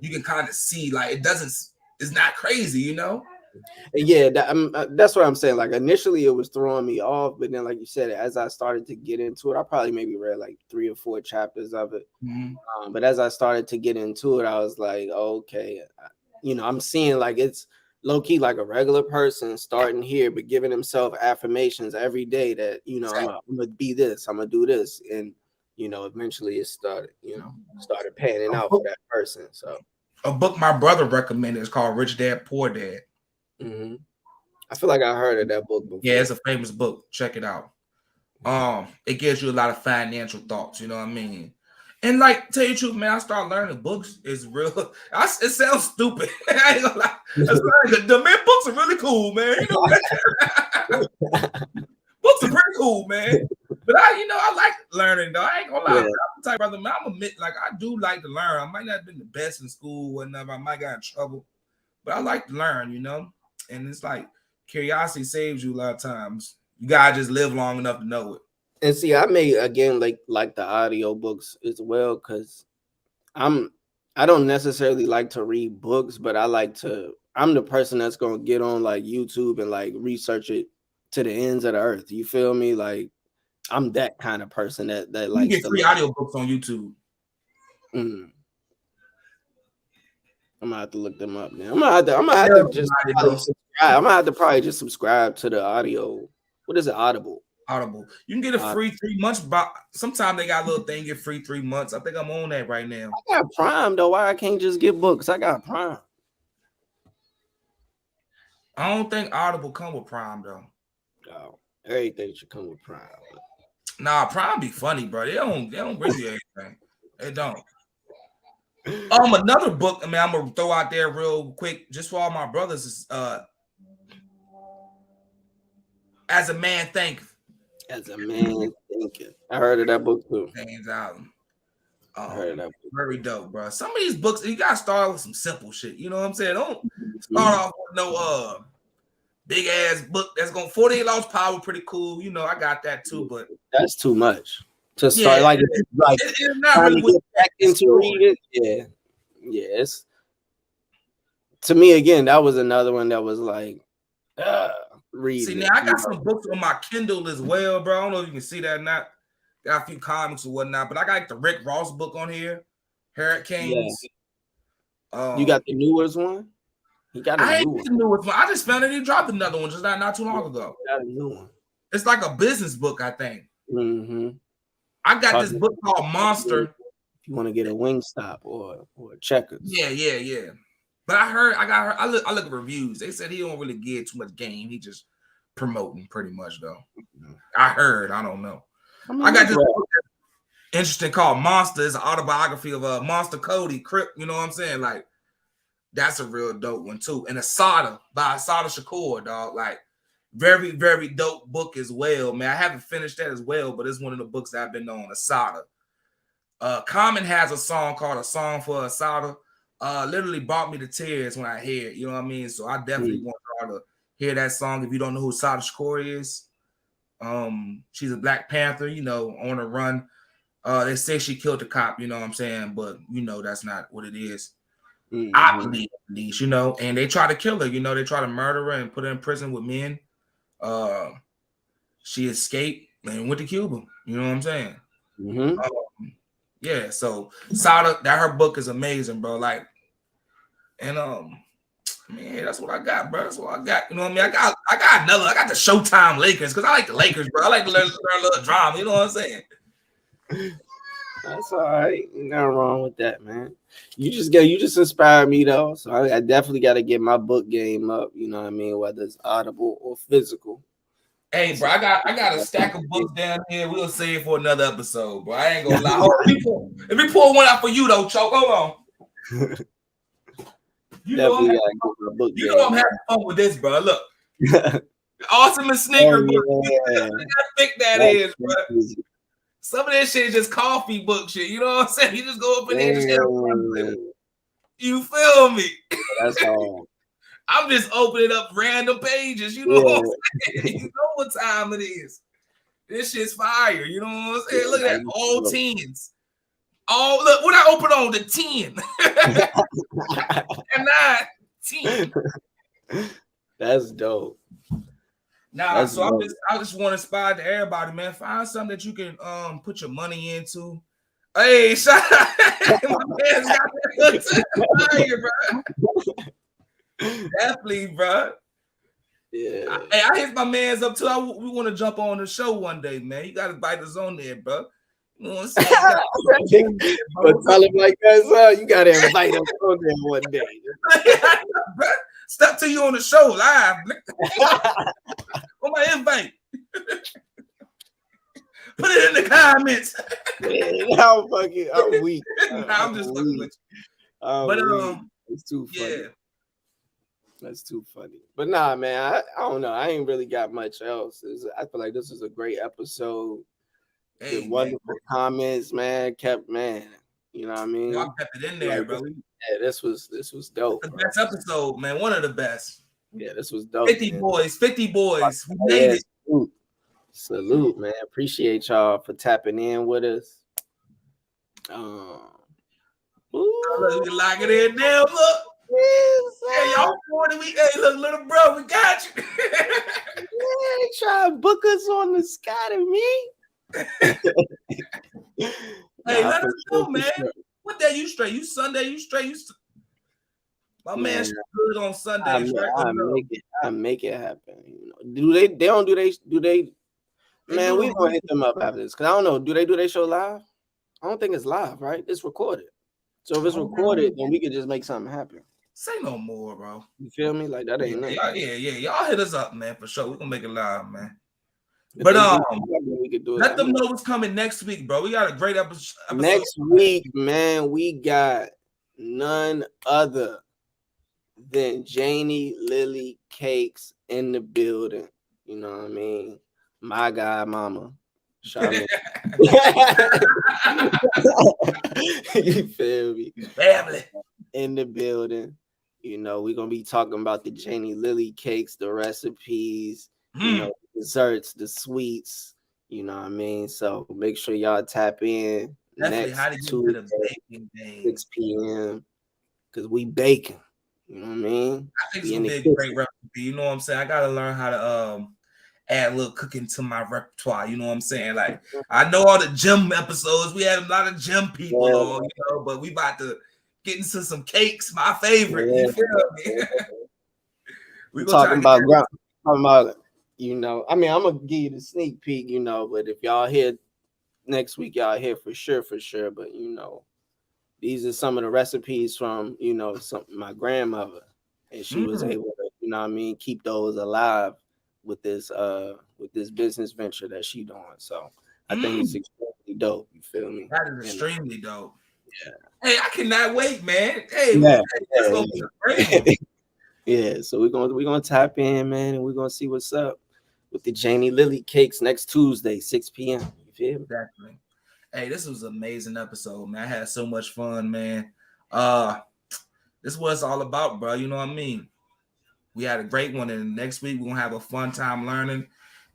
You can kind of see like it's not crazy, you know? Yeah, that's what I'm saying. Like initially it was throwing me off, but then like you said, as I started to get into it, I probably maybe read like 3 or 4 chapters of it. But as I started to get into it, I was like, okay, I'm seeing like it's low key like a regular person starting here, but giving himself affirmations every day that, I'm gonna be this, I'm gonna do this. And, eventually it started panning out for that person. So a book my brother recommended is called Rich Dad, Poor Dad. I feel like I heard of that book before. Yeah, it's a famous book. Check it out. It gives you a lot of financial thoughts, you know what I mean? And like, tell you the truth, man, I started learning books is real. It sounds stupid. I ain't gonna lie. The man, books are really cool, man. You know, books are pretty cool, man. But I like learning though. I ain't gonna lie. I'm the type brother, man. I'm admit, like I do like to learn. I might not have been the best in school, whatever. I might got in trouble, but I like to learn, And it's like curiosity saves you a lot of times. You gotta just live long enough to know it. And see, I may again like the audio books as well because I don't necessarily like to read books, but I'm the person that's gonna get on like YouTube and like research it to the ends of the earth. You feel me? Like I'm that kind of person that likes you get free audio books on YouTube. I'm gonna have to look them up now. I'm gonna have to just I'm gonna have to probably just subscribe to the audio. What is it? Audible. You can get a free 3 months. Sometimes they got a little thing, get free 3 months. I think I'm on that right now. I got Prime though. Why I can't just get books? I got Prime. I don't think Audible come with Prime though. Oh, everything should come with Prime. Nah, Prime be funny, bro. They don't bring you anything. They don't. Another book. I mean, I'm gonna throw out there real quick, just for all my brothers. Is As a Man Thinketh. As a Man Thinking. I heard of that book too. James Allen. I heard of that book. Very dope, bro. Some of these books, you gotta start with some simple shit. You know what I'm saying? Don't start off with no big ass book that's going 48 Laws of Power. Pretty cool. You know, I got that too, but that's too much to start. It's not really to get back into read it. Yeah. Yes. To me, again, that was another one that was like read. See, now I got some books on my Kindle as well, bro. I don't know if you can see that or not. Got a few comics or whatnot, but I got like the Rick Ross book on here, Hurricanes. Yeah. You got the newest one? He got I ain't the newest one. I just found that he dropped another one just not too long ago. Got a new one. It's like a business book, I think. Mm-hmm. I got this book called Monster. If you want to get a Wingstop or Checkers. Yeah. But I look at reviews. They said he don't really get too much game. He just promoting pretty much though. I heard. I don't know. I got this book interesting called Monster. It's an autobiography of Monster Cody Crip. You know what I'm saying? Like, that's a real dope one too. And Asada by Asada Shakur, dog. Like, very, very dope book as well, man. I haven't finished that as well, but it's one of the books that I've been on. Asada. Common has a song called A Song for Asada. Literally brought me to tears when I hear it. You know what I mean? So I definitely want y'all to hear that song. If you don't know who Asada Shakur is, she's a Black Panther, you know, on a run. They say she killed the cop, you know what I'm saying? But, you know, that's not what it is. Mm-hmm. I believe, at least, you know, and they try to kill her, you know, they try to murder her and put her in prison with men. She escaped and went to Cuba, you know what I'm saying? Mm-hmm. Yeah, so Sada, that her book is amazing, bro. Like, and man, that's what I got, bro. That's what I got. You know what I mean? I got the Showtime Lakers because I like the Lakers, bro. I like to learn a little drama. You know what I'm saying? That's all right. Nothing wrong with that, man. You just inspired me though. So I definitely got to get my book game up. You know what I mean? Whether it's audible or physical. Hey, bro, I got a stack of books down here. We'll save for another episode, bro. I ain't gonna lie. Let me pull one out for you though, Choke. Hold on. You know I'm having fun with this, bro. Look. Awesome and sneaker book. How thick that is, bro. Some of that shit is just coffee book shit. You know what I'm saying? You just go up in there and just you feel me? That's all. I'm just opening up random pages. You know what I'm saying? You know what time it is. This shit's fire. You know what I'm saying? Look at that. All 10s. Oh, look, what I open on the 10. And 9, 10. That's dope. Nah, so I just want to inspire to everybody, man. Find something that you can put your money into. Hey, shout out. My man's got that fire, bro. Definitely, bro. Yeah. I hit my man's up too. We want to jump on the show one day, man. You got to bite us on there, bro. You know what I'm saying? But tell him like that, you got to invite us on there one day. Step to you on the show live. On my invite. Put it in the comments. I'm weak. I'm just fucking with you. But it's too funny. Yeah. That's too funny. But nah, man, I don't know. I ain't really got much else. I feel like this is a great episode. Hey, wonderful comments, man. You know what I mean? Y'all kept it in there, bro. Yeah, this was dope. The best episode, man. One of the best. Yeah, this was dope. 50 man. boys. We made it. Salute, man. Appreciate y'all for tapping in with us. Look, lock it in now. Look. Hey, y'all 40 week. Hey, look, little bro, we got you. Yeah, try to book us on the Scott and me. Hey, let us know, man. What day you straight? You Sunday? You straight? My man should good on Sundays, right? I make it happen. You know, do they don't do they man, we gonna hit them up after this because I don't know. Do they do their show live? I don't think it's live, right? It's recorded. So if it's recorded, then we could just make something happen. Say no more, bro. You feel me? Like that ain't nothing. Yeah. Y'all hit us up, man, for sure. We're gonna make it live, man. But we could do it. Let them know what's coming next week, bro. We got a great episode. Next week, man, we got none other than Janie Lily Cakes in the building. You know what I mean? My God, mama. Charlotte. You feel me? Family in the building. You know, we're gonna be talking about the Janie Lily cakes, the recipes, you know, desserts, the sweets. You know what I mean? So make sure y'all tap in next Tuesday, 6 p.m. because we baking. You know what I mean? I think it's gonna be a great recipe. You know what I'm saying? I gotta learn how to add a little cooking to my repertoire. You know what I'm saying? Like I know all the gym episodes. We had a lot of gym people on, you know, but we about to get into some cakes. My favorite. You feel me? We're talking about, you know. I mean, I'm gonna give you the sneak peek, you know. But if y'all here next week, y'all here for sure. But you know, these are some of the recipes from, you know, my grandmother, and she was able to, you know what I mean, keep those alive with this business venture that she doing. So I think it's extremely dope. You feel me? That is extremely dope. Yeah. Hey, I cannot wait, man. Hey, let's go. Yeah, so we're gonna tap in, man, and we're gonna see what's up with the Janie Lily cakes next Tuesday, 6 p.m. You feel me? Definitely. Hey, this was an amazing episode, man. I had so much fun, man. This is what it's all about, bro. You know what I mean? We had a great one, and next week we're gonna have a fun time learning.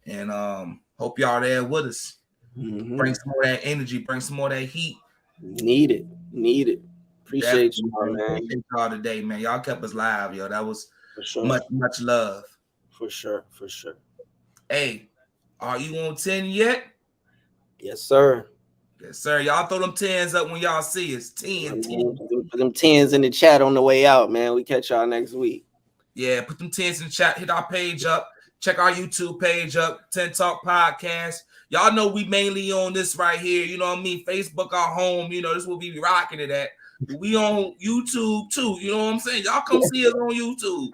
And hope y'all there with us. Bring some more of that energy, bring some more of that heat. Need it. Appreciate you, man. Appreciate y'all today, man. Y'all kept us live, yo. That was for sure. Much love. For sure. Hey, are you on 10 yet? Yes, sir. Yes, sir. Y'all throw them 10s up when y'all see us. 10. Put them 10s in the chat on the way out, man. We catch y'all next week. Yeah, put them 10s in the chat. Hit our page up. Check our YouTube page up. TENtalk Podcast. Y'all know we mainly on this right here. You know what I mean? Facebook, our home. You know, this will be rocking it at. We on YouTube too. You know what I'm saying? Y'all come see us on YouTube.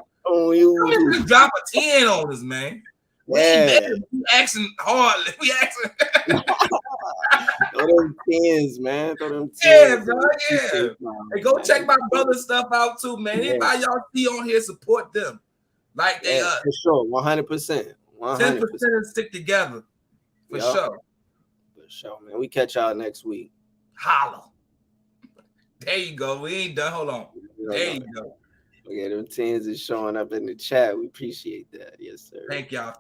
Just drop a 10 on us, man. Yeah. We asking hard. We asking. Throw them 10s, man. Throw them 10s. Yeah, bro. Yeah. Hey, go check my brother's stuff out too, man. Anybody y'all see on here, support them. Like they for sure, 100%. 10% stick together. For sure. For sure, man. We catch y'all next week. Holla. There you go. We ain't done. Hold on. There you go. Okay, them 10s is showing up in the chat. We appreciate that. Yes, sir. Thank y'all.